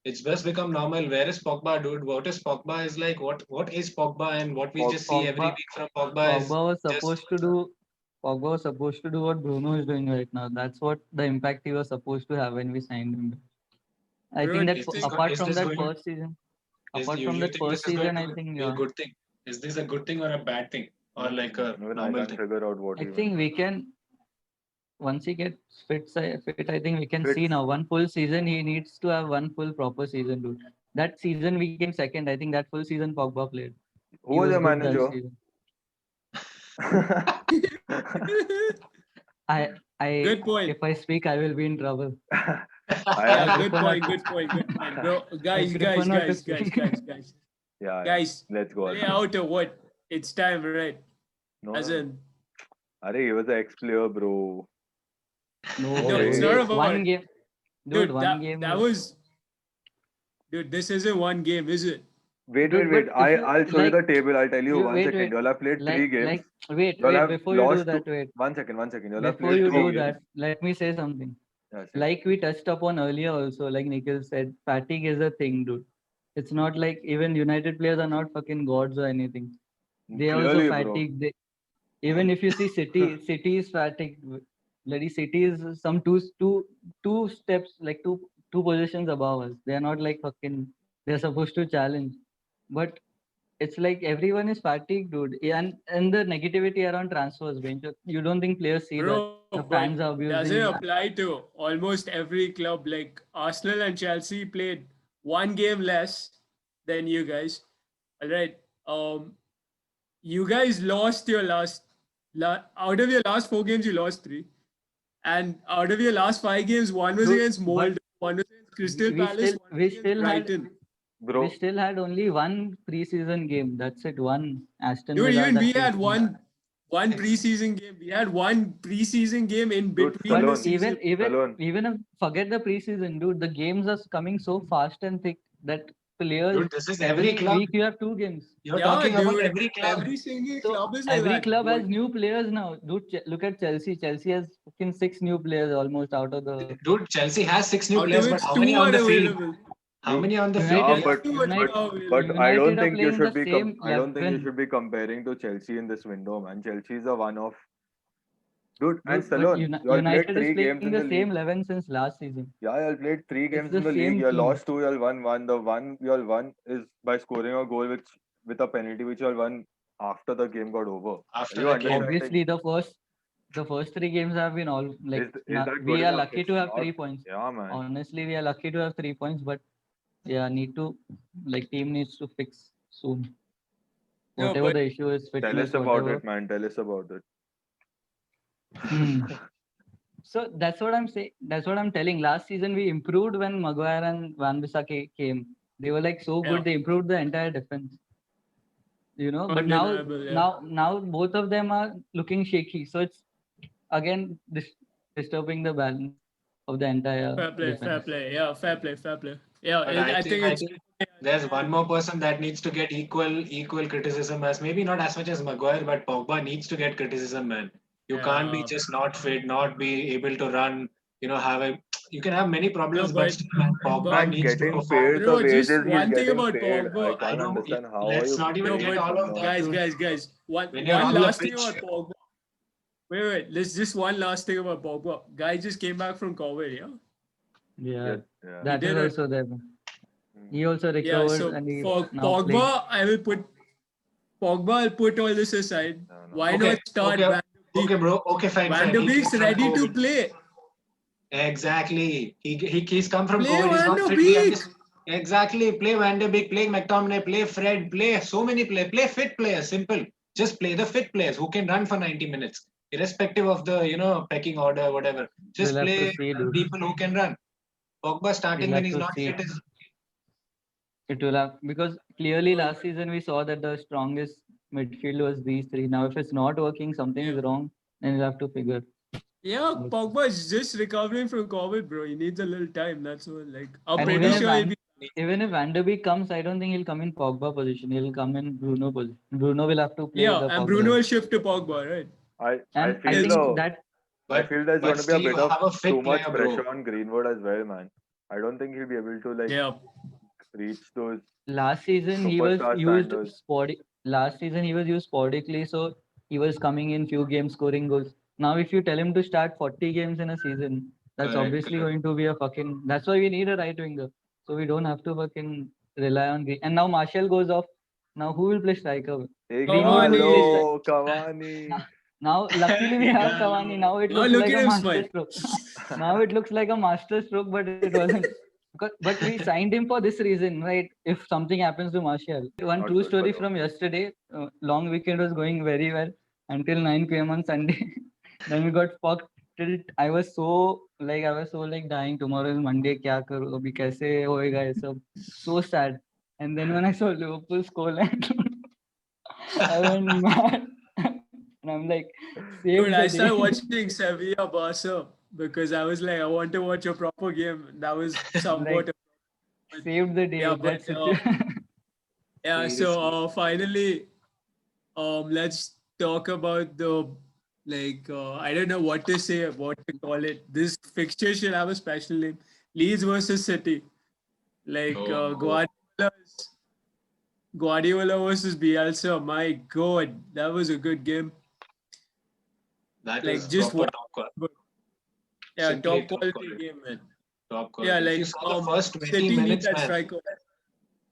It's just become normal. Where is Pogba, dude? What is Pogba is like? What is Pogba? And what we Pog- just see every Pogba week from Pogba is Pogba was just supposed to do Pogba was supposed to do what Bruno is doing right now. That's what the impact he was supposed to have when we signed him. I Bro, think do that you think apart is from this that going? first season, Is apart you from you that think this first is going season, I to think be a yeah, good thing? Is this a good thing or a bad thing or like a Even I normal can't thing? figure out what I he went. think we can once he gets fit, I think we can see Fits. now one full season. He needs to have one full proper season, dude. That season we came second. I think that full season Pogba played. Who He was was your good that manager? season. I I good point. if I speak, I will be in trouble. Yeah, I am. good prefer not point, to. good point, good point. Bro, I guys, prefer guys, not to guys, guys, speak. guys, guys. Yeah, yeah. Guys, Let's go play on. out or what? It's time, right? No, As no, no. in, Arey, he was an ex-player, bro. No, No no, it's bro. not way. about One game, dude. dude. One That game. was dude. This isn't one game, is it? Wait, wait, Dude, wait. but if you I'll show you like, the table. I'll tell you you one wait, second. wait, You'll have played 3 games. You'll wait. have Before you do lost two. that, wait. 1 second, 1 second. You'll have Before played you three do Okay. games. that, let me say something. Yeah, see. Like we touched upon earlier, also, like Nikhil said, fatigue is a thing, dude. It's not like even United players are not fucking gods or anything. They are also Clearly, bro. fatigued. Even if you see City is fatigued. Bloody City is some two steps, like two positions above us. They are not like fucking. They're supposed to challenge, but it's like everyone is fatigued, dude. And the negativity around transfers, bench. You don't think players see that? Bro, The but fans are doesn't abusing. apply to almost every club. Like Arsenal and Chelsea played one game less than you guys. All right. You guys lost your out of your last 4 games, you lost 3. And out of your last 5 games, one was Dude, against but Molde, one was against Crystal we Palace, still one was we against still had Brighton. we Bro, still had only one preseason game. That's it. One Aston Dude, Villa. even we That's it. had one preseason game. We had one preseason game in Dude, between But the Stallone, season. even if forget the preseason, dude. The games are coming so fast and thick that players Dude, this is every every club. week you have 2 games. You're Yeah, talking about dude. every club. Every single So club is like every that. club has What? new players now. Dude, look at Chelsea. Chelsea has fucking 6 new players almost out of the Dude, Chelsea has 6 new Out of players, but which how two many are on the field? available. How many on the yeah, field? United. but Two are United, available. I don't United are think you playing should the be same I don't think you 11. should be comparing to Chelsea in this window, man. Chelsea is a one-off. Dude, and Dude, but Stallone, you all played United is 3 games playing in the the same league. 11 since last season. Yeah, you all played three It's games the in the league. same You all team. lost 2, you all won 1. The one you all won is by scoring a goal with a penalty which you all won after the game got over. After Are you the game. understanding? Obviously, the first 3 games have been all like Is that good we are enough? lucky It's to have not. 3 points. Yeah, man. Honestly, we are lucky to have 3 points, but yeah, need to like team needs to fix soon. No, Whatever but the issue is, Tell fitness, us about whatever. it, man. Tell us about it. Hmm. So that's what I'm saying. That's what I'm telling. Last season we improved when Maguire and Van Bissaka came. They were like so good. yeah, They improved the entire defense. But undeniable. Yeah. now both of them are looking shaky. So it's again disturbing the balance of the entire Fair play, fair defense. play. Yeah, fair play, fair play. Yeah, But I think I it's. think there's one more person that needs to get equal criticism as maybe not as much as Maguire, but Pogba needs to get criticism, man. You can't be Yeah. just not fit, not be able to run. You can have many No, problems, but but still, man, Pogba Man, needs to getting perform. paid the bro, just wages he's one thing getting about paid, I Pogba. I can't don't. understand how are Let's you not even No, paying get but all of someone. that, guys, dude. guys. One When you're one on the last thing pitch, about Pogba. Wait. Let's just one last thing about Pogba. Guy just came back from COVID. Yeah, Yeah, Yeah. he that is did it. also there. He Mm. also Yeah. recovered So and he for now playing. Pogba. I'll put all this aside. No, no. Why okay, not start okay, Van de Beek? okay, bro. Okay, fine, Van fine. de He came Beek's from ready to COVID. play. Exactly. He's come from Play COVID. He's Van not de fit. We Beek. understand. Exactly. Play Van de Beek, play McTominay, play Fred, play so many players. Play fit players. Simple. Just play the fit players who can run for 90 minutes, irrespective of the pecking order, whatever. We'll Just have to play see, dude. people who can run. Pogba starting We'll when have he's to not see. fit is It will have because clearly Oh, last season we saw that the strongest midfield was these three. Now, if it's not working, something yeah. is wrong, then you'll have to figure. Yeah, Like, Pogba is just recovering from COVID, bro. He needs a little time. That's all. Like, I'm and pretty even if sure he'll be. Even if Van der Beek comes, I don't think he'll come in Pogba position. He'll come in Bruno position. Bruno will have to play Yeah, the and Pogba Bruno role. will shift to Pogba, right? I And I feel think It's, that I but feel there's going but to be a still you bit of have a fit too much player, pressure bro. on Greenwood as well, man. I don't think he'll be able to yeah. reach those last season he was superstar used standards. sporadic. Last season he was used sporadically, so he was coming in few games scoring goals. Now, if you tell him to start 40 games in a season, that's Correct, obviously correct. going to be a fucking. That's why we need a right winger, so we don't have to fucking rely on Green. And now Martial goes off. Now who will play striker? Greenwood will play striker. Igalo, Cavani. Now, luckily we have Cavani. Now it Oh, looks look like at a him smile. master stroke. Now it looks like a master stroke, but it wasn't. But we signed him for this reason, right? If something happens to Martial. One Not true good for story long. from yesterday. Long weekend was going very well until 9 p.m. on Sunday. Then we got fucked till I was so like dying. Tomorrow is Monday. क्या करूँ अभी कैसे होएगा ये सब? So sad. And then when I saw Liverpool scoreline, I went mad. And I'm like, saved Dude, the I day. started watching Sevilla Barca because I was like, I want to watch a proper game. That was somewhat. Like, saved the day Yeah, with that but situation. yeah. So finally, let's talk about the I don't know what to say, what to call it. This fixture should have a special name: Leeds versus City. Like Oh, Guardiola versus Bielsa. My God, that was a good game. that Like is just proper one, top quality. yeah, Simply top top quality quality. game, man. Top Yeah, quality. If you like saw the first 20 City need minutes, that man. striker.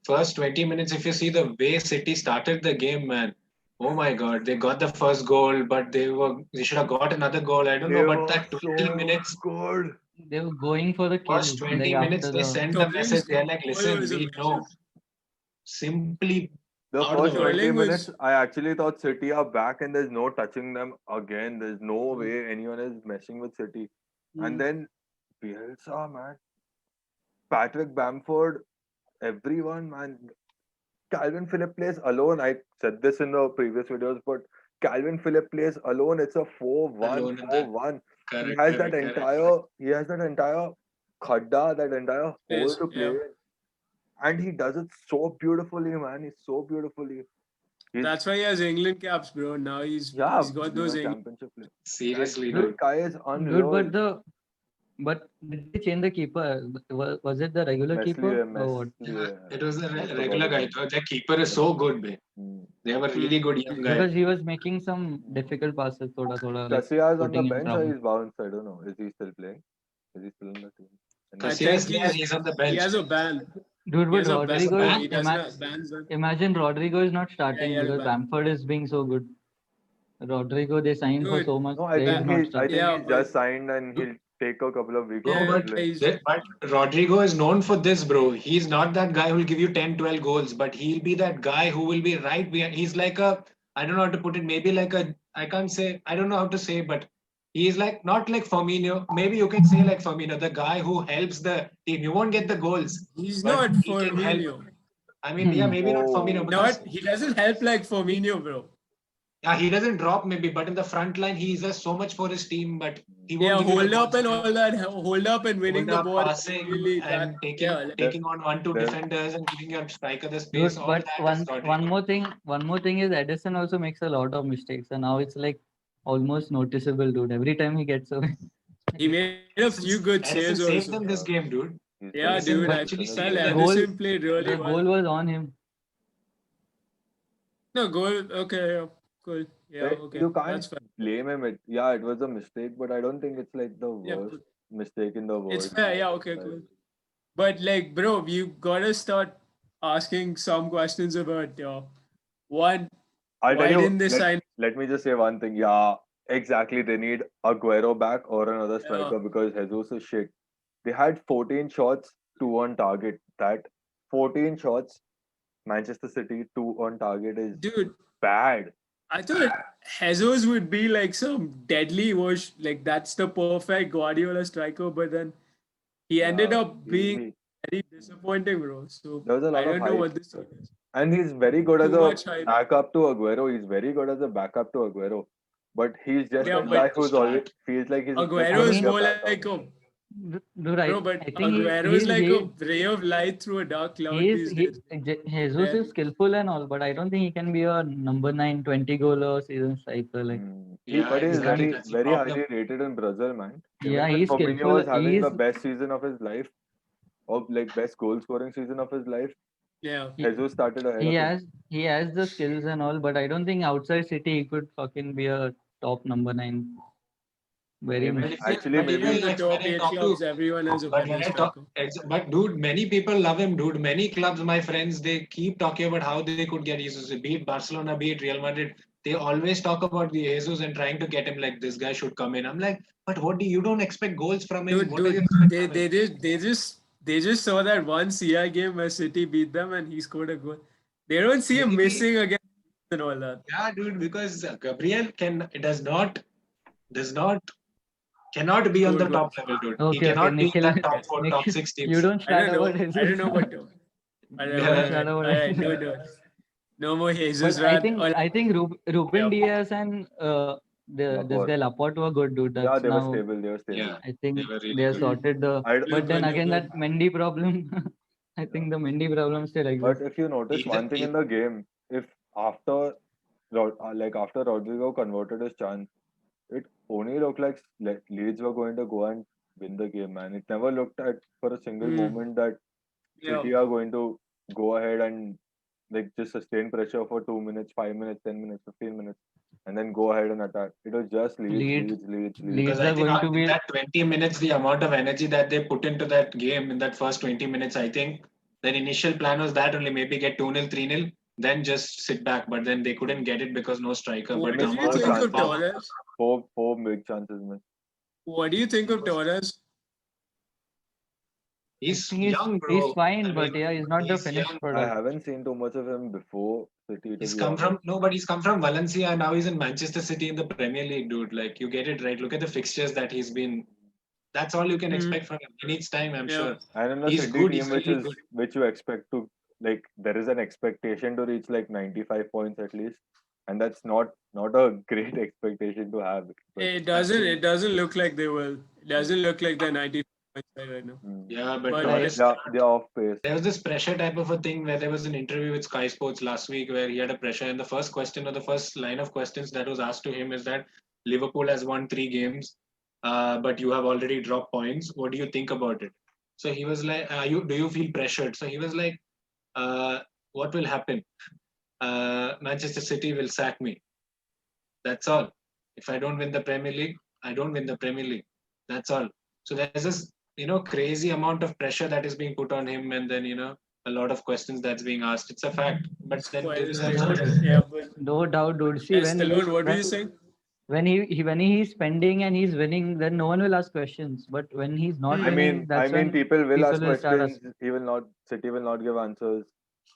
first 20 minutes, if you see the way City started the game, man. Oh my God, they got the first goal, but they should have got another goal. I don't know, They but were that 20 so minutes, good. They were going for the kill, first like 20 minutes, after they the. send the message. Sterling's They're like, goal listen, was we amazing. know. Simply The out of the first world. 20 Sterling minutes, was I actually thought City are back and there's no touching them again. There's no Mm. way anyone is messing with City. And Mm. then Bielsa, man, Patrick Bamford, everyone, man. Calvin Phillips plays alone. I said this in the previous videos, but Calvin Phillips plays alone. It's a 4-1, Alone in that. 4-1. Correct, correct. He has that entire khadda, that entire hole yes, to play yeah. in. And he does it so beautifully, man. He's so beautifully. He's That's why he has England caps, bro. Now Yeah, he's got being those a England. championship player. Seriously, That dude. guy is Dude, unreal. but did they change the keeper? Was it the regular keeper or what? Yeah, it was a I forgot regular his guy. name. Though. Their keeper is so good, man. Hmm. They have a really good young guy. Because he was making some difficult passes, thoda, like Casillas on the putting in bench or trouble. he's bounced? I don't know. Is he still playing? Is he still in the team? And I he's- think Casillas, he's on the he bench. has a ban. Dude, He but has a ban, Rodrigo bro. is He doesn't have bans. imagine Rodrigo is not Yeah, starting he had a because ban. Bamford is being so good. Rodrigo they signed for Dude, so much, No, so he's not I starting. think yeah, he's but just signed and he'll take a couple of weeks. Bro, yeah, but, he's but Rodrigo is known for this, bro. He's not that guy who will give you 10, 12 goals, but he'll be that guy who will be right behind. He's like I don't know how to put it, maybe like I can't say, I don't know how to say, but he's like, not like Firmino. Maybe you can say like Firmino, the guy who helps the team. You won't get the goals, he's but not he can help. Firmino. I mean, yeah, maybe not Firmino because He doesn't help like Firmino, bro. yeah, he doesn't drop maybe, but in the front line, he does so much for his team, but he won't Yeah, give you the hold up goals. and all that. Hold up and winning Hold the up, ball. passing Really, that and taking yeah, like, There, taking on 1-2 there, defenders and giving your striker the Dude, space. All but that is Rodrigo. one more thing is Edison also makes a lot of mistakes, and now it's like almost noticeable, dude. Every time he gets away. he made a few good saves Edison saved also. them this game, dude. he's Yeah, good. dude. I Actually felt saved them. Goal, Edison played really the goal well. was on him. No goal. Okay, yeah, cool. Yeah, okay, You that's can't fair. blame him. It was a mistake, but I don't think it's like the Yeah, worst mistake in the it's world. fair. Yeah, okay, cool. But like, bro, you gotta start asking some questions about one. I'll tell Why you, didn't they sign? let me just say one thing. Yeah, exactly. They need Aguero back or another striker because Jesus is shit. They had 14 shots, 2 on target. That 14 shots, Manchester City, 2 on target is Dude, bad. I thought Jesus would be like some deadly wash. Like that's the perfect Guardiola striker, but then he ended Yeah, up being very disappointing, bro. So there was a I lot of don't know hype. what this is. And he's very good as Too a much hype. backup to Aguero. He's very good as a backup to Aguero. But he's just Yeah, that Don't know guy when to who's always start. feels like he's just I Aguero gonna is be mean, a more backup. like a dude, bro, I but think Aguero is like a ray of light through a dark cloud these days. Jesus is skillful and all, but I don't think he can be a number 9, 20 goaler season striker. Like, Yeah, But he's exactly. very, That's the very problem. highly rated in Brazil, man. yeah, Even when he's Firmino skillful. was having the best season of his life, or like best goal scoring season of his life, Yeah. Jesus started ahead of him. He has the skills and all, but I don't think outside City he could fucking be a top number 9. Very Maybe much. But if actually but Even maybe the like when top I eight talk to clubs, everyone has a but when better I talk striker. but dude, many people love him, dude. Many clubs, my friends, they keep talking about how they could get Jesus. Be it Barcelona, be it Real Madrid. They always talk about the Jesus and trying to get him like this guy should come in. I'm like, but what do you don't expect goals from him? What do you Dude, expect they from him? they just saw that one CI game where City beat them and he scored a goal. They don't see him Maybe missing again and all that. yeah, dude, because Gabriel does not cannot be on Score the top goals. level, dude. He Okay, cannot be in Nikhil, that top 4, top Nikhil, 6 you teams. don't start about I don't Jesus. know what to. You don't start All about right, Jesus. no more But Jesus, man. All right, I think yeah. Ruben Diaz and this Laporte. guy Laporte were good, dude. Yeah, That's they were now stable. They were stable. Yeah, I they think were they really have good. sorted the. I, But then Really again, good. that Mendy problem. I think the Mendy problem still but exists. if you notice one thing in the game, if after after Rodrigo converted his chance, it only looked like Leeds were going to go and win the game, man. It never looked at for a single Mm, moment that yeah. City are going to go ahead and like just sustain pressure for 2 minutes, 5 minutes, 10 minutes, 15 minutes, and then go ahead and attack. It was just Leeds Leeds. Because Leeds I are think going to in be that 20 minutes, the amount of energy that they put into that game in that first 20 minutes, I think Their initial plan was that only, maybe get 2-0, 3-0, then just sit back. But then they couldn't get it because no striker. What But do come you on, think of transform. Torres? Four big chances missed. What do you think of Torres? He's think young, bro. he's fine, I but mean, yeah, he's not the he's finished young. I product. haven't seen too much of him before City, to He's be come honest. from no, but he's come from Valencia and now he's in Manchester City in the Premier League, dude. Like, you get it right. Look at the fixtures that he's been. That's all you can Hmm. expect from him. He needs time, I'm Yeah. sure. And in a He's City good. He's team really good. which you expect to, like, there is an expectation to reach like 95 points at least, and that's not a great expectation to have. But It doesn't look like they will. It doesn't look like they're 95 right now. Yeah, but But Right. they're off pace. there was this pressure type of a thing where there was an interview with Sky Sports last week where he had a pressure, and the first question or the first line of questions that was asked to him is that Liverpool has won 3 games, but you have already dropped points. What do you think about it? So he was like, do you feel pressured? So he was like, what will happen? Manchester City will sack me. That's all. If I don't win the Premier League, I don't win the Premier League. That's all. So there's this, crazy amount of pressure that is being put on him, and then a lot of questions that's being asked. It's a fact. But it's then quite there a is statement. also Yeah, but No doubt, dude. See, Stallone, what were you saying? when he's spending and he's winning, then no one will ask questions. But when he's not Hmm. winning, that's when People will ask people will start questions. asking. He will not. City will not give answers.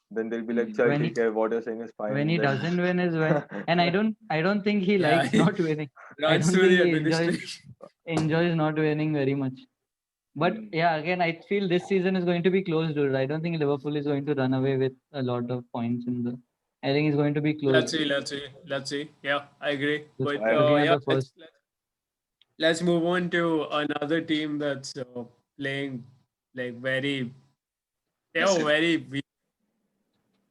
Then they'll be like, "Chal, When he theek hai, what you're saying is fine." when he Then doesn't win is when, and I don't think he Yeah, likes he not winning. I runs don't through think the he administration. enjoys not winning very much. But yeah, again, I feel this season is going to be close, dude. I don't think Liverpool is going to run away with a lot of points in the. I think it's going to be close. Let's see. Yeah, I agree. Just But looking at yeah, the first. let's move on to another team that's playing like very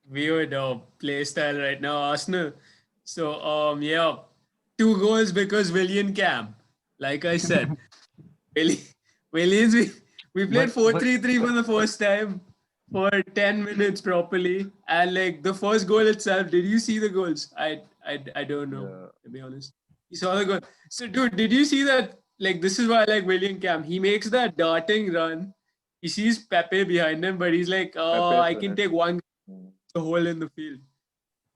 weird play style right now. Arsenal. So yeah, 2 goals because William Cam. Like I said, Willi- Williams. We played But 4-3-3 for the first time for 10 minutes properly, and like the first goal itself. Did you see the goals? I don't know, Yeah. to be honest. You saw the goal. So dude, did you see that? Like, this is why I like William Cam. He makes that darting run. He sees Pepe behind him, but he's like, oh, Pepe I can take one hole in the field.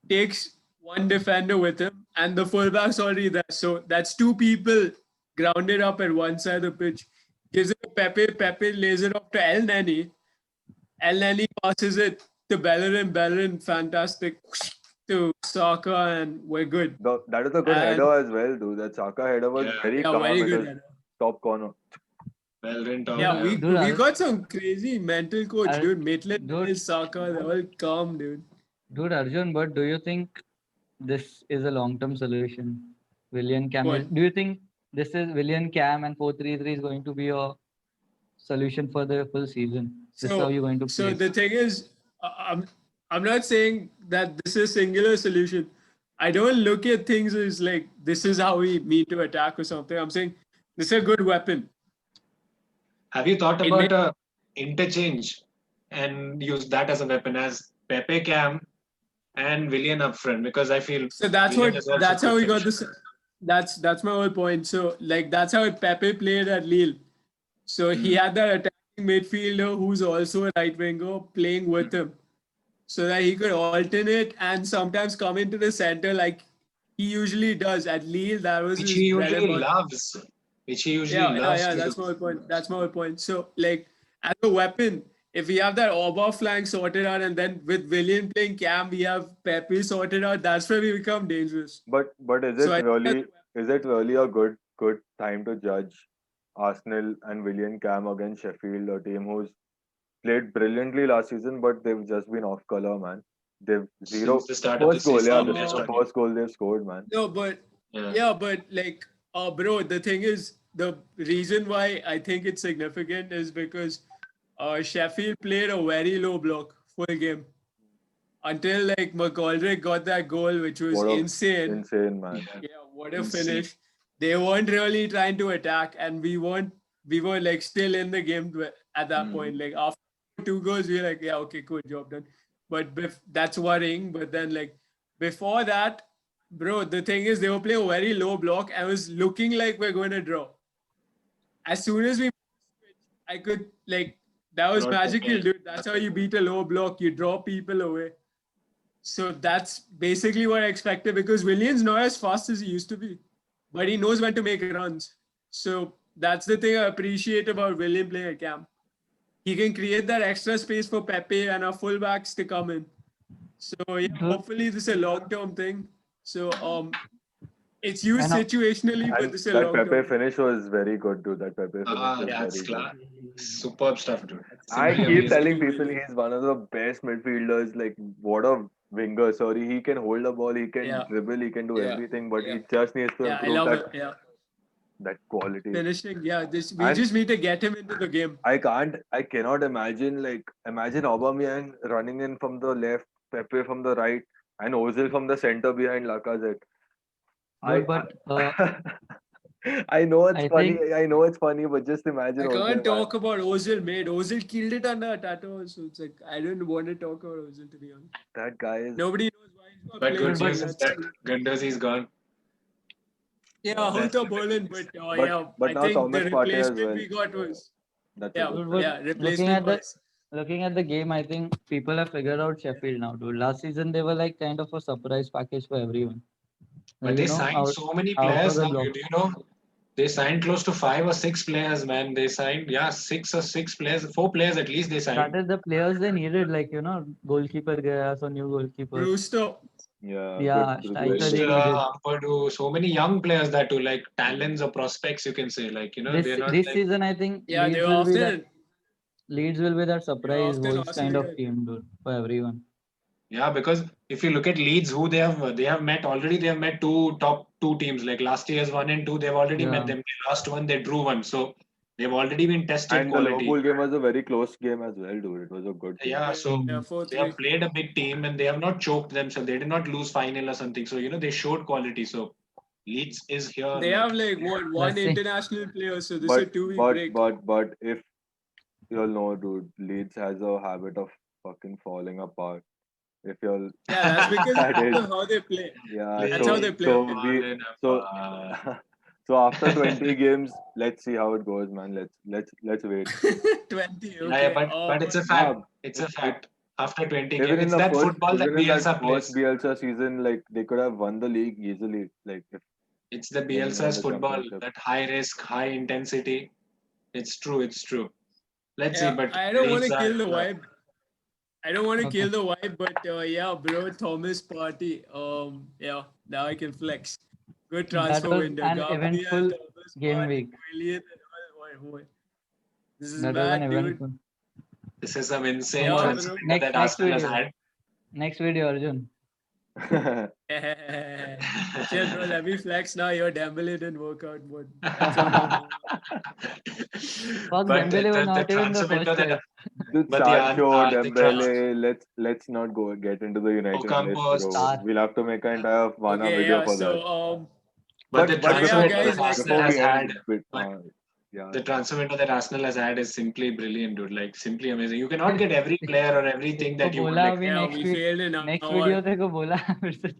Takes one defender with him, and the fullback's already there. So that's 2 people grounded up at one side of the pitch. Gives it to Pepe. Pepe lays it off to El Nani. El Nani passes it to Bellerin. Bellerin, fantastic. To Saka, and we're good. That is a good And header as well, dude. That Saka header was very yeah, calm. very It good was header. top corner. well written top. Yeah, we Dude, got some crazy mental coach, Ar- dude. Maitland, dude, Saka, they're all calm, dude. dude, Arjun, but do you think this is a long-term solution? William Cam What? do you think this is William Cam and 4-3-3 is going to be a solution for the full season? This is how you're going to So play. the thing is, I'm not saying that this is singular solution. I don't look at things as like this is how we need to attack or something. I'm saying this is a good weapon. Have you thought It about a interchange and use that as a weapon as Pepe Cam and Willian up front? Because I feel So that's Willian what is also that's how good we got finisher. this. That's my whole point. So like that's how Pepe played at Lille. So he had that attacking midfielder who's also a right winger playing with him, so that he could alternate and sometimes come into the center like he usually does at Lille. That was Which his he bread and usually butter. loves. Which he usually loves to That's do. my whole point. That's my whole point. So, like, as a weapon, if we have that Oba flank sorted out, and then with William playing Cam, we have Pepe sorted out. That's where we become dangerous. But is So it I think really a good time to judge Arsenal and William Cam against Sheffield, a team who's played brilliantly last season, but they've just been off color, man. They've zero Since the start of the first goal, season, yeah, they've this is just the struggled. first goal they've scored, man. no, but Yeah. but like, bro, the thing is, the reason why I think it's significant is because Sheffield played a very low block full game until like McGoldrick got that goal, which was What a insane. insane, man. Yeah, what a Insane. finish. They weren't really trying to attack, and we were like still in the game at that point. Like after 2 goals, we were like, yeah, okay, cool, job done. But that's worrying. But then like before that, bro, the thing is they were playing a very low block and it was looking like we're going to draw. As soon as we switch, I could like That was Throughout the magical, game. dude. That's how you beat a low block. You draw people away. So that's basically what I expected because Williams not as fast as he used to be, but he knows when to make runs. So that's the thing I appreciate about William playing at camp. He can create that extra space for Pepe and our fullbacks to come in. So yeah, Dude. hopefully this is a long-term thing. So it's used And situationally, but And this is a that Pepe long-term. finish was very good, dude. That Pepe finish was That's very good. class. Superb stuff, dude. I Simply keep amazing. telling people he's one of the best midfielders. Like, what a winger. Sorry, he can hold the ball, he can Yeah. dribble, he can do Yeah. everything, but Yeah. he just needs to Yeah, I improve love that it. Yeah. that quality. Finishing. Yeah, we And just need to get him into the game. I cannot imagine Aubameyang running in from the left, Pepe from the right, and Ozil from the center behind Lacazette. Dude, but I know it's I funny. think- I know it's funny, but just imagine I Ozil. can't man. talk about Ozil, mate. Ozil killed it under Tato, so it's like I don't want to talk about Ozil to be honest. That guy is. Nobody knows why he's not But playing. good so news is that's- that Gundogan's gone. Yeah, That's Hertha the Berlin, big but But- yeah, but I now think Thomas the Partey as replacement well. we got was That's yeah, a good Dude, but yeah, looking replacement at the was looking at the game, I think people have figured out Sheffield now, dude. Last season they were like kind of a surprise package for everyone. But Like, they you know, signed so many out of players the now. block. Do you know? They signed close to 5 or 6 players, man. They signed, 6 players, 4 players at least they That signed. is the players they needed, like, you know, goalkeeper gaya, so new goalkeeper. Brewster. Yeah. Yeah, good striker Just, they needed. Ampadu, so many young players that too, like talents or prospects, you can say. Like, they're not This like. season, I think Yeah, Leeds they were will be that often Leeds will be that surprise often Wolves kind of Arsenal. team, dude, for everyone. Yeah, because if you look at Leeds, who they have met already. They have met top two teams. Like last year's 1 and 2, they've already met Yeah. them. They lost one, they drew one. So they've already been tested And the quality. Liverpool game was a very close game as well, dude. It was a good game. Yeah, so Yeah, they have 4-3. played a big team and they have not choked themselves. They did not lose final or something. So they showed quality. So Leeds is here. They have like one Let's see. international player, so this is a But 2-week but break. but if you'll know, dude, Leeds has a habit of fucking falling apart. If you'll Yeah, that's because That is- of how they play. yeah, That's how they play. so after 20 games, let's see how it goes, man. Let's wait. 20. Yeah, Okay. but it's a Yeah, fact. It's a fact. After 20 even games, in it's the that first, football that even in that Bielsa first plays. Bielsa season, like they could have won the league easily. Like if It's the they won Bielsa's the football, championship. that high risk, high intensity. It's true. It's true. Let's see, Yeah, but I don't want to Leeds kill the are- vibe. I don't want to Okay. kill the vibe, but yeah, bro, Thomas Party. Yeah, now I can flex. Good transfer was window. an Gabriel, eventful Thomas game Partey, week. Willian, what? This is That was an mad, dude. eventful. This is some insane Yeah, transfer bro. window that Next Arsenal has video. had. Next video, Arjun. Chill, bro. Let me flex now. Your Dembele didn't work out, but that's okay. Fuck, But Dembele was the not even the transfer window first that choice. The But Sancho, the Dembele. Let's not get into the United Ocampo, list, bro. Star. We'll have to make an entire one Okay, video yeah. for that. So but the But transfer yeah, window guys, that like- Arsenal before has we had. end, but yeah, The transfer window that Arsenal has had is simply brilliant, dude. Like simply amazing. You cannot get every player or everything that you would बोला like. अभी yeah, next we week failed in next our video तेरे को बोला फिर से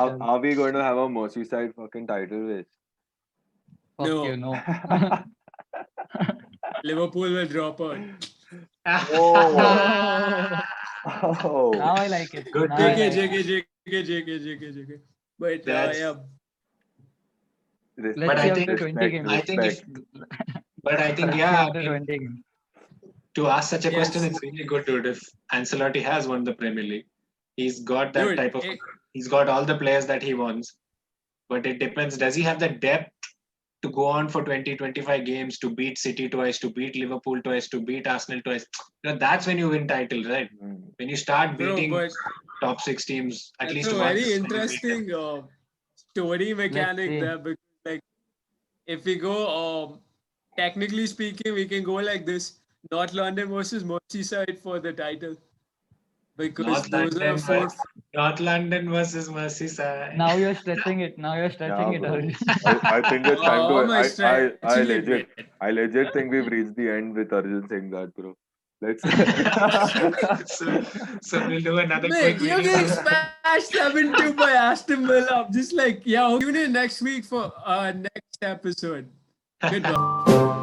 are we going to have a Merseyside fucking title race? fuck No. you no Liverpool will drop out. Whoa. Oh. now I like it Good now I JK, like it. JK. But That's- yeah, Let's But see I after think- 20 games I think if, but I think Let's see yeah, after 20 games to ask such a Yes. question, it's really good, dude. If Ancelotti has won the Premier League, he's got that Dude, type of. it- He's got all the players that he wants, but it depends. Does he have the depth to go on for 20, 25 games to beat City twice, to beat Liverpool twice, to beat Arsenal twice? That's when you win titles, right? Hmm. When you start bro, beating but top 6 teams, at it's least a once. very when you beat them. interesting story mechanic see. there because like if we go technically speaking, we can go like this: North London versus Merseyside for the title because North those are London, four. North London versus Merseyside. now you're stretching it Yeah, Arjun. bro. I think it's time Oh, to. my strike. I Actually, legit think we've reached the end with Arjun saying that, bro. Let's. so we'll do another Mate, quick you're video. getting smashed 7-2 by Aston Villa. I'm just like, yeah, tune in next week for our next episode. Goodbye.